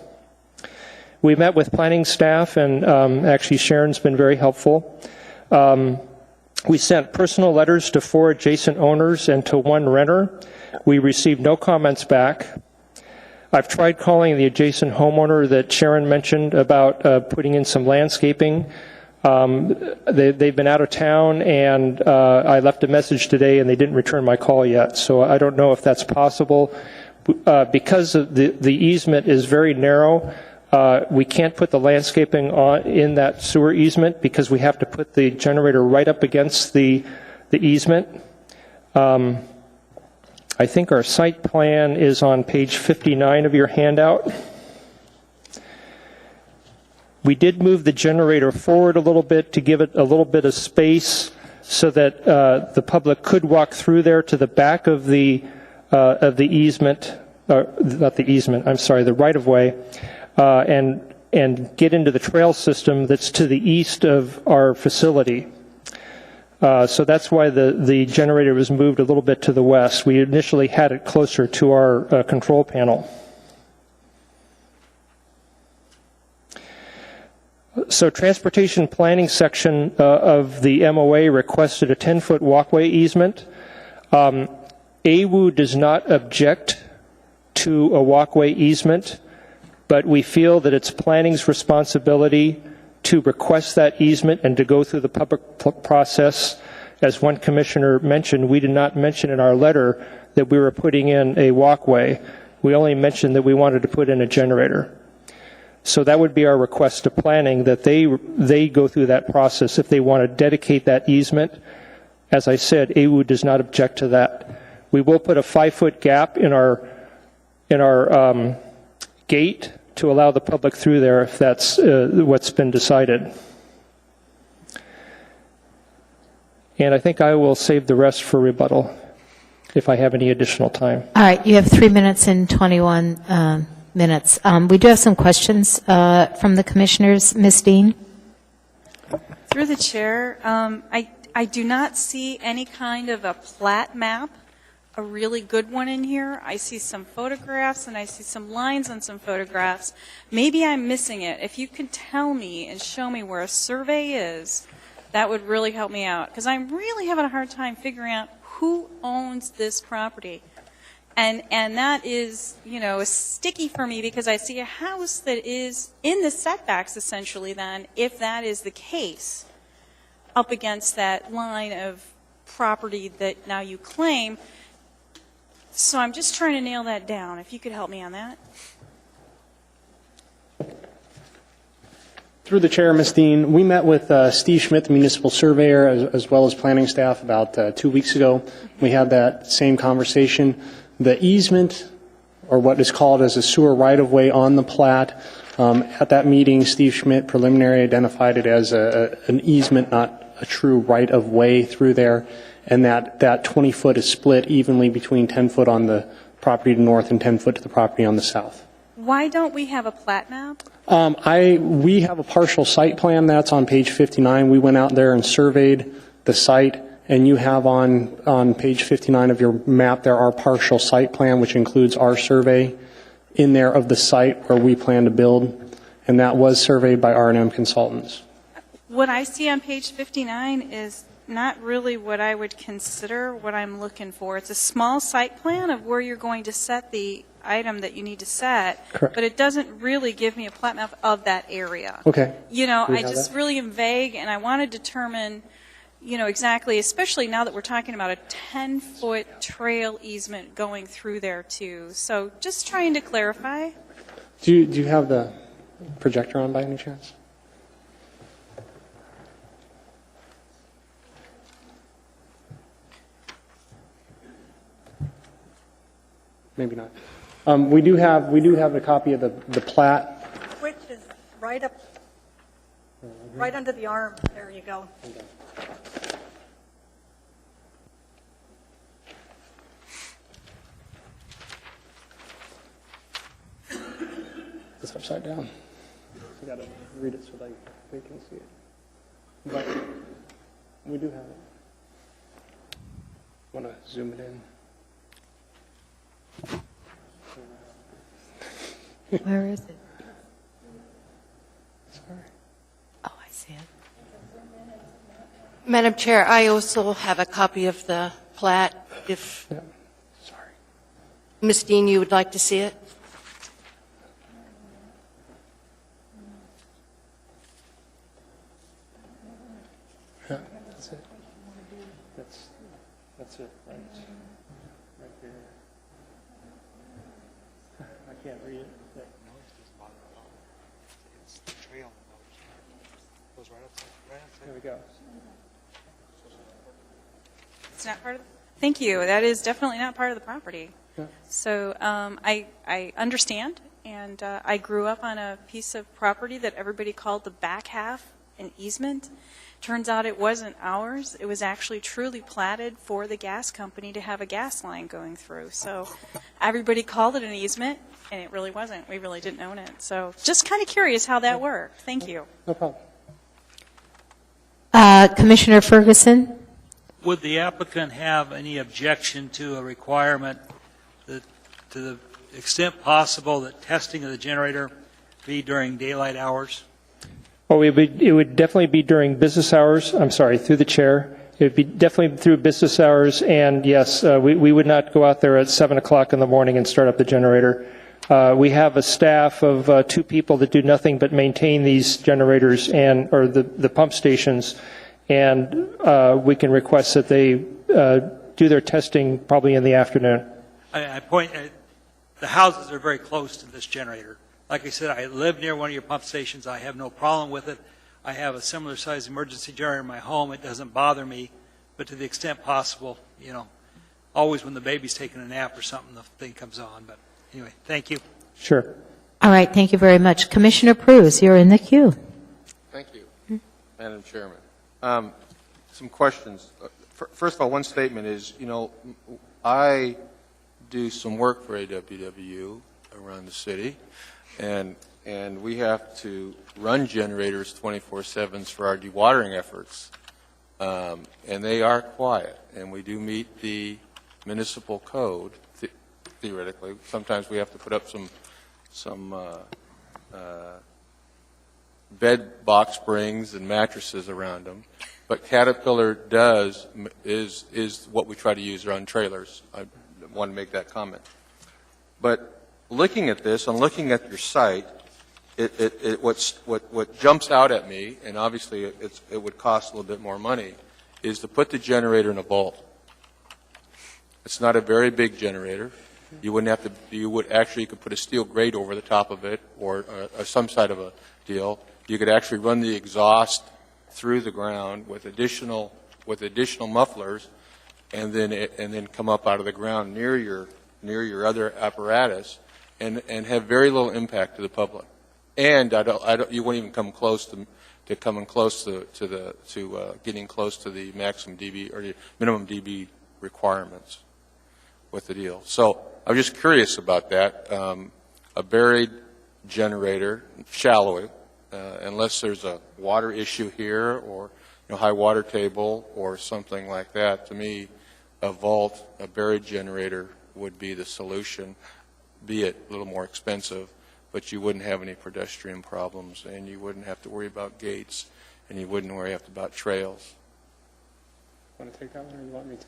We met with planning staff, and actually Sharon's been very helpful. We sent personal letters to 4 adjacent owners and to 1 renter. We received no comments back. I've tried calling the adjacent homeowner that Sharon mentioned about putting in some landscaping. They've been out of town, and I left a message today, and they didn't return my call yet. So I don't know if that's possible. Because of the easement is very narrow, we can't put the landscaping in that sewer easement because we have to put the generator right up against the easement. I think our site plan is on page 59 of your handout. We did move the generator forward a little bit to give it a little bit of space so that the public could walk through there to the back of the easement, not the easement, I'm sorry, the right-of-way, and get into the trail system that's to the east of our facility. So that's why the generator was moved a little bit to the west. We initially had it closer to our control panel. So transportation planning section of the MOA requested a 10-foot walkway easement. AWU does not object to a walkway easement, but we feel that it's planning's responsibility to request that easement and to go through the public process. As one commissioner mentioned, we did not mention in our letter that we were putting in a walkway. We only mentioned that we wanted to put in a generator. So that would be our request to planning, that they go through that process if they want to dedicate that easement. As I said, AWU does not object to that. We will put a 5-foot gap in our gate to allow the public through there if that's what's been decided. And I think I will save the rest for rebuttal if I have any additional time. All right, you have 3 minutes and 21 minutes. We do have some questions from the commissioners. Ms. Dean? Through the chair, I do not see any kind of a plat map, a really good one in here. I see some photographs and I see some lines on some photographs. Maybe I'm missing it. If you could tell me and show me where a survey is, that would really help me out, because I'm really having a hard time figuring out who owns this property. And that is, is sticky for me, because I see a house that is in the setbacks, essentially, then, if that is the case, up against that line of property that now you claim. So I'm just trying to nail that down. If you could help me on that. Through the chair, Ms. Dean, we met with Steve Schmidt, the municipal surveyor, as well as planning staff about 2 weeks ago. We had that same conversation. The easement, or what is called as a sewer right-of-way on the plat, at that meeting, Steve Schmidt preliminary identified it as an easement, not a true right-of-way through there, and that 20-foot is split evenly between 10-foot on the property to the north and 10-foot to the property on the south. Why don't we have a plat map? We have a partial site plan that's on page 59. We went out there and surveyed the site, and you have on page 59 of your map there our partial site plan, which includes our survey in there of the site where we plan to build, and that was surveyed by R&M Consultants. What I see on page 59 is not really what I would consider what I'm looking for. It's a small site plan of where you're going to set the item that you need to set, Correct. but it doesn't really give me a plat map of that area. Okay. I just really am vague, and I want to determine, exactly, especially now that we're talking about a 10-foot trail easement going through there too. So just trying to clarify. Do you have the projector on by any chance? Maybe not. We do have a copy of the plat. Which is right up, right under the arm. There you go. It's upside down. I got to read it so they can see it. But we do have it. Want to zoom it in? Where is it? Sorry. Oh, I see it. Madam Chair, I also have a copy of the plat, if Sorry. Ms. Dean, you would like to see it. That's it, right? Right there. I can't read it. It's the trail. Goes right up There we go. It's not part of, thank you. That is definitely not part of the property. Yeah. So I understand, and I grew up on a piece of property that everybody called the back half an easement. Turns out it wasn't ours. It was actually truly platted for the gas company to have a gas line going through. So everybody called it an easement, and it really wasn't. We really didn't own it. So just kind of curious how that worked. Thank you. No problem. Commissioner Ferguson? Would the applicant have any objection to a requirement that, to the extent possible, that testing of the generator be during daylight hours? Well, it would definitely be during business hours. I'm sorry, through the chair. It would be definitely through business hours, and yes, we would not go out there at 7 o'clock in the morning and start up the generator. We have a staff of 2 people that do nothing but maintain these generators or the pump stations, and we can request that they do their testing probably in the afternoon. The houses are very close to this generator. Like I said, I live near one of your pump stations. I have no problem with it. I have a similar size emergency generator in my home. It doesn't bother me, but to the extent possible, always when the baby's taking a nap or something, the thing comes on. But anyway, thank you. Sure. All right, thank you very much. Commissioner Pruz, you're in the queue. Thank you, Madam Chairman. Some questions. First of all, one statement is, I do some work for AWW around the city, and we have to run generators 24/7s for our dewatering efforts, and they are quiet, and we do meet the municipal code, theoretically. Sometimes we have to put up some bed box springs and mattresses around them. But Caterpillar is what we try to use around trailers. I want to make that comment. But looking at this and looking at your site, what jumps out at me, and obviously it would cost a little bit more money, is to put the generator in a vault. It's not a very big generator. You wouldn't have to. You could put a steel grate over the top of it, or some side of a deal. You could actually run the exhaust through the ground with additional mufflers, and then come up out of the ground near your other apparatus, and have very little impact to the public. And you wouldn't even come close to getting close to the maximum dB or the minimum dB requirements with the deal. So I'm just curious about that. A buried generator, shallow, unless there's a water issue here or high water table or something like that. To me, a vault, a buried generator would be the solution, be it a little more expensive, but you wouldn't have any pedestrian problems, and you wouldn't have to worry about gates, and you wouldn't worry about trails. Want to take that one, or you want me to?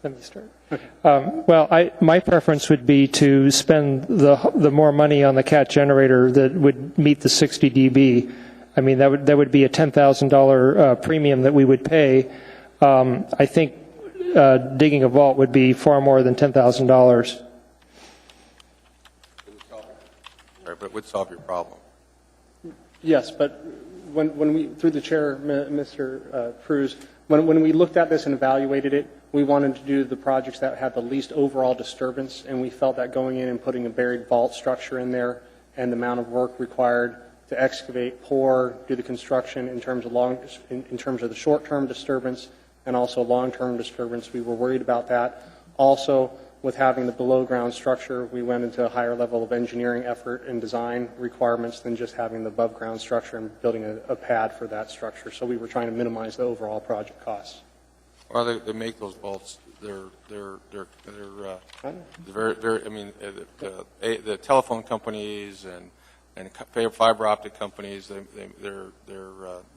Let me start. Okay. Well, my preference would be to spend the more money on the CAT generator that would meet the 60 dB. I mean, that would be a $10,000 premium that we would pay. I think digging a vault would be far more than $10,000. Right, but it would solve your problem. Yes, but when we, through the chair, Mr. Pruz, when we looked at this and evaluated it, we wanted to do the projects that had the least overall disturbance, and we felt that going in and putting a buried vault structure in there and the amount of work required to excavate, pour, do the construction in terms of the short-term disturbance and also long-term disturbance, we were worried about that. Also, with having the below-ground structure, we went into a higher level of engineering effort and design requirements than just having the above-ground structure and building a pad for that structure. So we were trying to minimize the overall project costs. Well, they make those vaults. They're very. I mean, the telephone companies and fiber optic companies. They're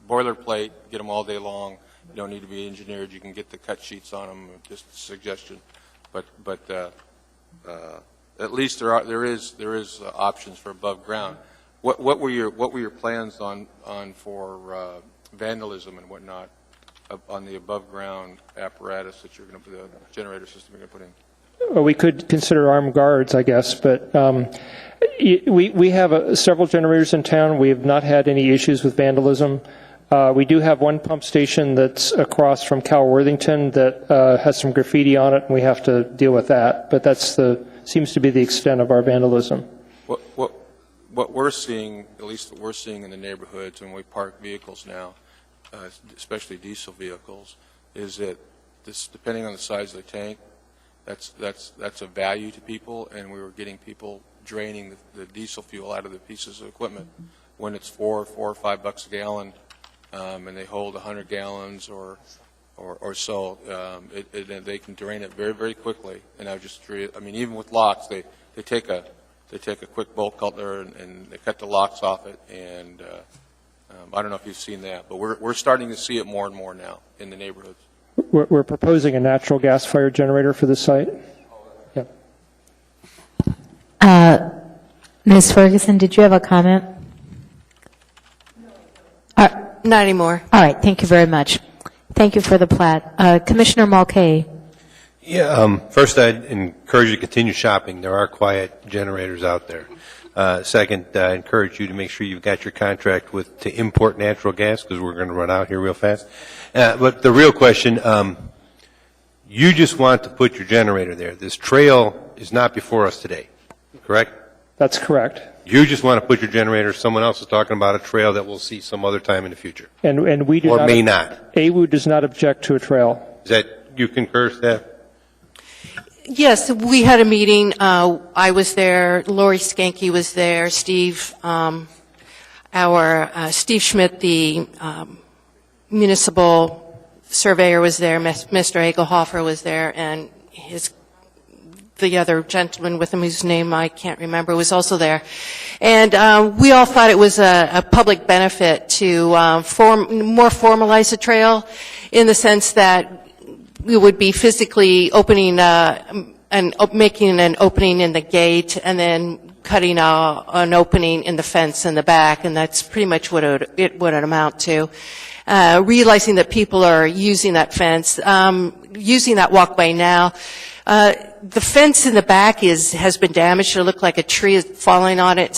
boilerplate. Get them all day long. You don't need to be engineered. You can get the cut sheets on them. Just a suggestion. But at least there is options for above ground. What were your plans on for vandalism and whatnot on the above-ground apparatus that you're going to, the generator system you're going to put in? Well, we could consider armed guards, I guess, but we have several generators in town. We have not had any issues with vandalism. We do have one pump station that's across from Cal Worthington that has some graffiti on it, and we have to deal with that. But seems to be the extent of our vandalism. What we're seeing, at least what we're seeing in the neighborhoods when we park vehicles now, especially diesel vehicles, is that this, depending on the size of the tank, that's a value to people, and we were getting people draining the diesel fuel out of the pieces of equipment when it's $4 or $5 a gallon, and they hold 100 gallons or so. They can drain it very, very quickly. And I mean, even with locks, they take a quick bolt cutter and they cut the locks off it. And I don't know if you've seen that, but we're starting to see it more and more now in the neighborhoods. We're proposing a natural gas-fired generator for the site. Yeah. Ms. Ferguson, did you have a comment? Not anymore. All right, thank you very much. Thank you for the plat. Commissioner Mulcahy. Yeah, first I'd encourage you to continue shopping. There are quiet generators out there. Second, I encourage you to make sure you've got your contract to import natural gas, because we're going to run out here real fast. But the real question, you just want to put your generator there. This trail is not before us today, correct? That's correct. You just want to put your generator. Someone else is talking about a trail that we'll see some other time in the future. And we do or not, may not. AWU does not object to a trail. Is that, you concur, staff? Yes, we had a meeting. I was there. Lori Skanke was there. Steve, Steve Schmidt, the municipal surveyor, was there. Mr. Egelhofer was there, and the other gentleman with him, whose name I can't remember, was also there. And we all thought it was a public benefit to more formalize the trail, in the sense that we would be physically opening making an opening in the gate and then cutting an opening in the fence in the back, and that's pretty much what it would amount to. Realizing that people are using that fence, using that walkway now. The fence in the back has been damaged. It looked like a tree is falling on it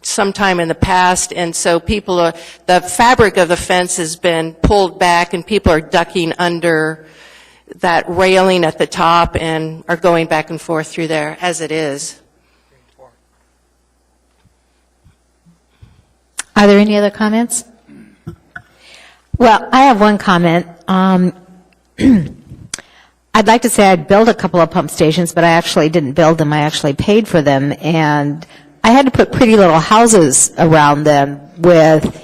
sometime in the past, and so the fabric of the fence has been pulled back, and people are ducking under that railing at the top and are going back and forth through there as it is. Are there any other comments? Well, I have one comment. I'd like to say I'd build a couple of pump stations, but I actually didn't build them. I actually paid for them, and I had to put pretty little houses around them with,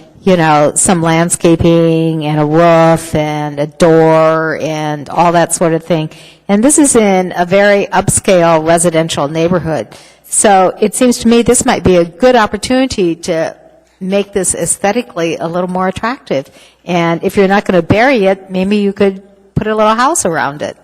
some landscaping and a roof and a door and all that sort of thing. And this is in a very upscale residential neighborhood. So it seems to me this might be a good opportunity to make this aesthetically a little more attractive. And if you're not going to bury it, maybe you could put a little house around it.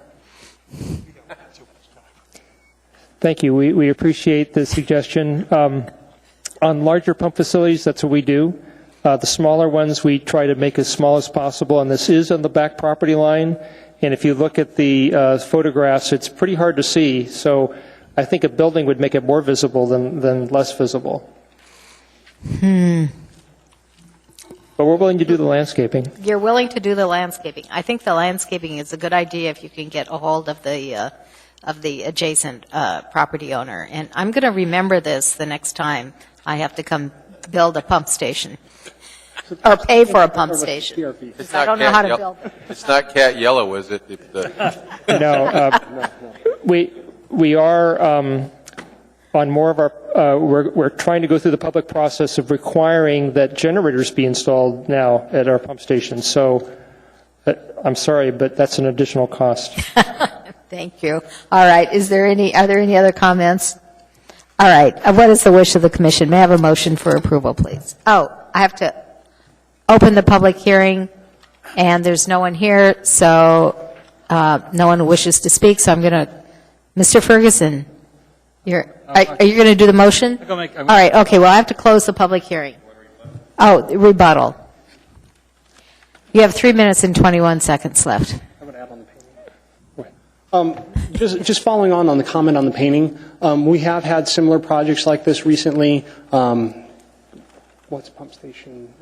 Thank you. We appreciate the suggestion. On larger pump facilities, that's what we do. The smaller ones, we try to make as small as possible, and this is on the back property line. And if you look at the photographs, it's pretty hard to see. So I think a building would make it more visible than less visible. But we're willing to do the landscaping. You're willing to do the landscaping. I think the landscaping is a good idea if you can get a hold of the adjacent property owner. And I'm going to remember this the next time I have to come build a pump station or pay for a pump station. I don't know how to build it. It's not cat yellow, is it? No. We are on more of our, we're trying to go through the public process of requiring that generators be installed now at our pump stations. So I'm sorry, but that's an additional cost. Thank you. All right. Are there any other comments? All right. What is the wish of the commission? May I have a motion for approval, please? Oh, I have to open the public hearing, and there's no one here, so no one wishes to speak. So I'm going to, Mr. Ferguson, are you going to do the motion? All right. Okay. Well, I have to close the public hearing. Oh, rebuttal. You have 3 minutes and 21 seconds left. I would add on the painting. Just following on the comment on the painting, we have had similar projects like this recently. What's pump station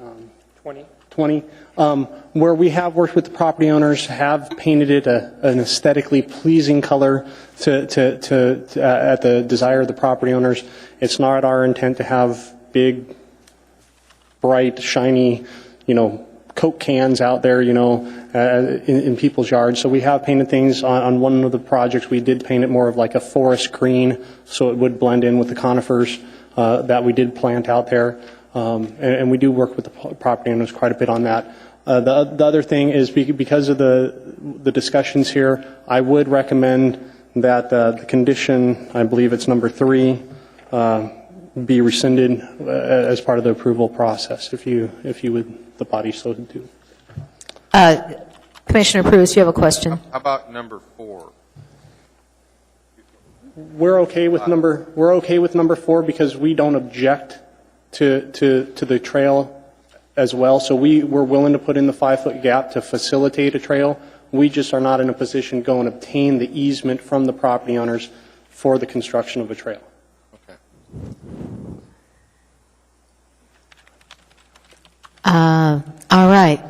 20? Where we have worked with the property owners, have painted it an aesthetically pleasing color at the desire of the property owners. It's not our intent to have big, bright, shiny, Coke cans out there, in people's yards. So we have painted things on one of the projects. We did paint it more of like a forest green, so it would blend in with the conifers that we did plant out there. And we do work with the property owners quite a bit on that. The other thing is because of the discussions here, I would recommend that the condition, I believe it's number 3, be rescinded as part of the approval process, if you would, the body so do. Commissioner Pruitt, you have a question? How about number 4? We're okay with number 4 because we don't object to the trail as well. So we're willing to put in the 5-foot gap to facilitate a trail. We just are not in a position to go and obtain the easement from the property owners for the construction of a trail. Okay. All right.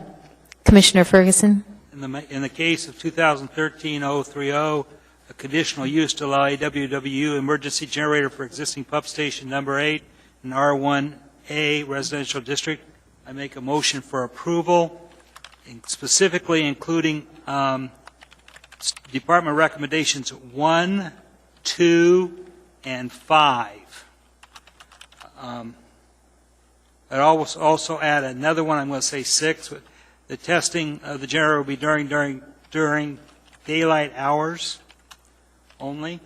Commissioner Ferguson? In the case of 2013-030, a conditional use to allow a WWU emergency generator for existing pump station number 8 in R1A residential district, I make a motion for approval, specifically including department recommendations 1, 2, and 5. I'd also add another one, I'm going to say 6. The testing of the generator will be during daylight hours only.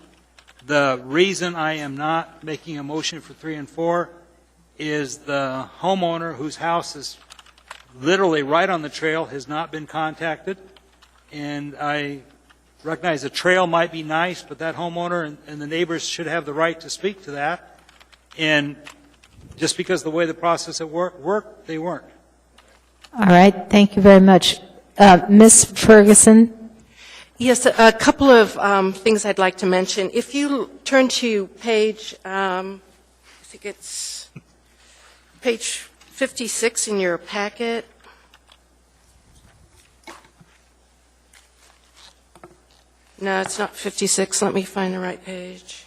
The reason I am not making a motion for 3 and 4 is the homeowner whose house is literally right on the trail has not been contacted. And I recognize the trail might be nice, but that homeowner and the neighbors should have the right to speak to that. And just because the way the process worked, they weren't. All right. Thank you very much. Ms. Ferguson? Yes, a couple of things I'd like to mention. If you turn to page, I think it's page 56 in your packet. No, it's not 56. Let me find the right page.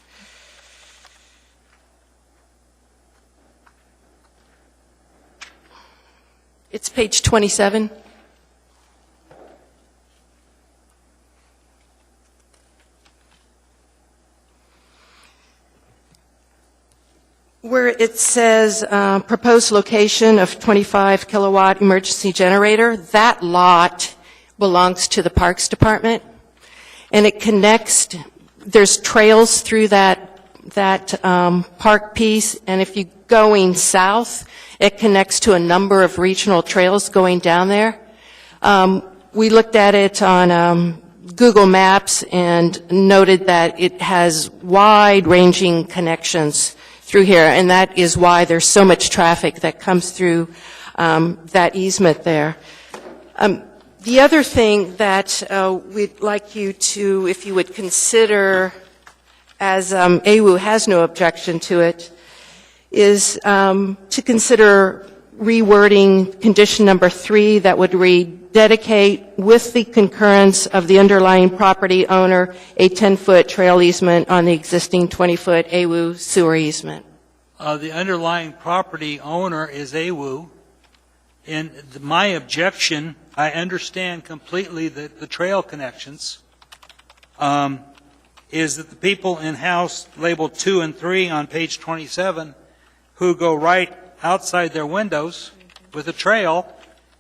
It's page 27. Where it says proposed location of 25 kilowatt emergency generator, that lot belongs to the Parks Department, and it connects, there's trails through that park piece, and if you're going south, it connects to a number of regional trails going down there. We looked at it on Google Maps and noted that it has wide-ranging connections through here, and that is why there's so much traffic that comes through that easement there. The other thing that we'd like you to, if you would consider, as AWU has no objection to it, is to consider rewording condition number 3 that would read, dedicate with the concurrence of the underlying property owner a 10-foot trail easement on the existing 20-foot AWU sewer easement. The underlying property owner is AWU, and my objection, I understand completely the trail connections, is that the people in house labeled 2 and 3 on page 27 who go right outside their windows with a trail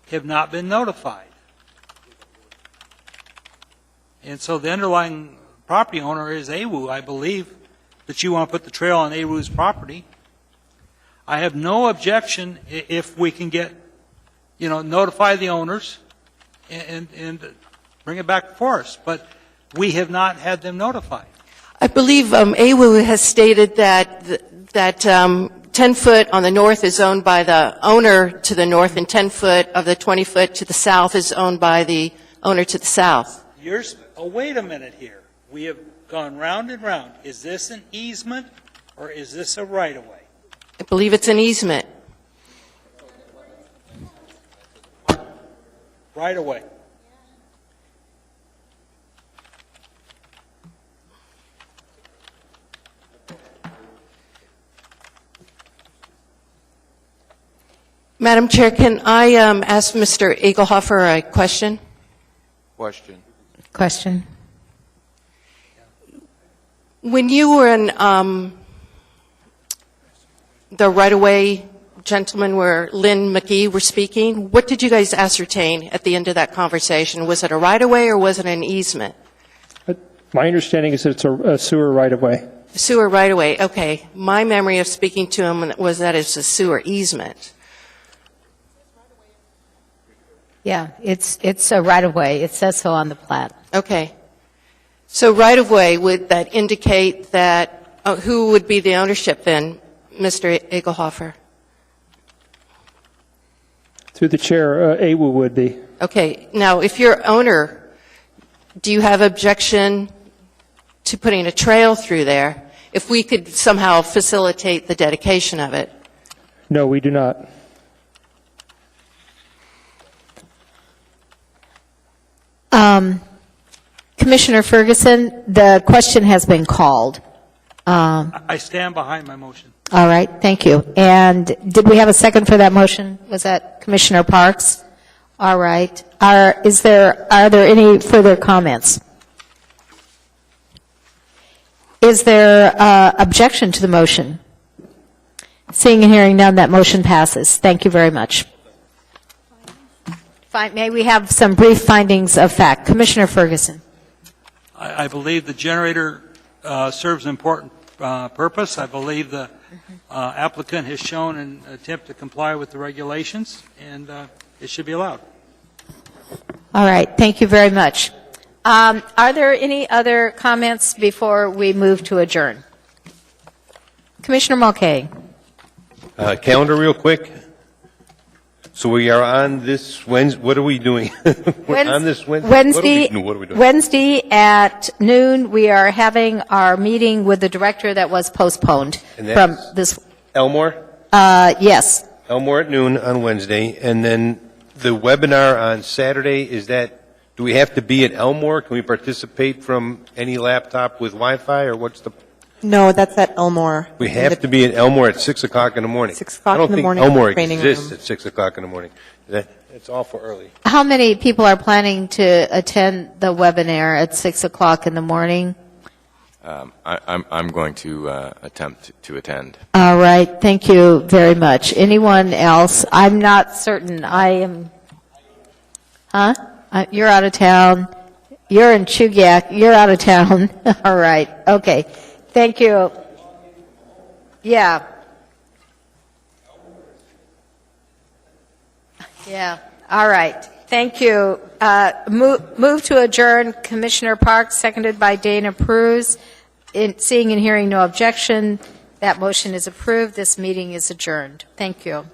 have not been notified. And so the underlying property owner is AWU. I believe that you want to put the trail on AWU's property. I have no objection if we can get, notify the owners and bring it back before us. But we have not had them notified. I believe AWU has stated that 10 foot on the north is owned by the owner to the north, and 10 foot of the 20 foot to the south is owned by the owner to the south. Wait a minute here. We have gone round and round. Is this an easement or is this a right-of-way? I believe it's an easement. Right-of-way. Madam Chair, can I ask Mr. Egelhofer a question? Question. When you were in the right-of-way gentleman where Lynn McGee were speaking, what did you guys ascertain at the end of that conversation? Was it a right-of-way or was it an easement? My understanding is that it's a sewer right-of-way. Sewer right-of-way, okay. My memory of speaking to him was that it's a sewer easement. Yeah, it's a right-of-way. It says so on the plat. Okay. So right-of-way, would that indicate that, who would be the ownership then, Mr. Egelhofer? Through the chair, AWU would be. Okay. Now, if you're owner, do you have objection to putting a trail through there if we could somehow facilitate the dedication of it? No, we do not. Commissioner Ferguson, the question has been called. I stand behind my motion. All right, thank you. And did we have a second for that motion? Was that Commissioner Parks? All right. Are there any further comments? Is there objection to the motion? Seeing and hearing none, that motion passes. Thank you very much. Fine. May we have some brief findings of fact? Commissioner Ferguson. I believe the generator serves an important purpose. I believe the applicant has shown an attempt to comply with the regulations, and it should be allowed. All right. Thank you very much. Are there any other comments before we move to adjourn? Commissioner Mulcahy. Calendar real quick. So we are on this Wednesday. What are we doing? We're on this Wednesday. What are we doing? Wednesday at noon, we are having our meeting with the director that was postponed from this. Elmore? Yes. Elmore at noon on Wednesday. And then the webinar on Saturday, do we have to be at Elmore? Can we participate from any laptop with Wi-Fi, or what's the? No, that's at Elmore. We have to be at Elmore at 6 o'clock in the morning. 6 o'clock in the morning. I don't think Elmore training exists room. at 6 o'clock in the morning. It's awful early. How many people are planning to attend the webinar at 6 o'clock in the morning? I'm going to attempt to attend. All right. Thank you very much. Anyone else? I'm not certain. I am. Huh? You're out of town. You're in Chugiak. You're out of town. All right. Okay. Thank you. Yeah. Yeah. All right. Thank you. Move to adjourn. Commissioner Parks, seconded by Dana Pruz. Seeing and hearing no objection, that motion is approved. This meeting is adjourned. Thank you.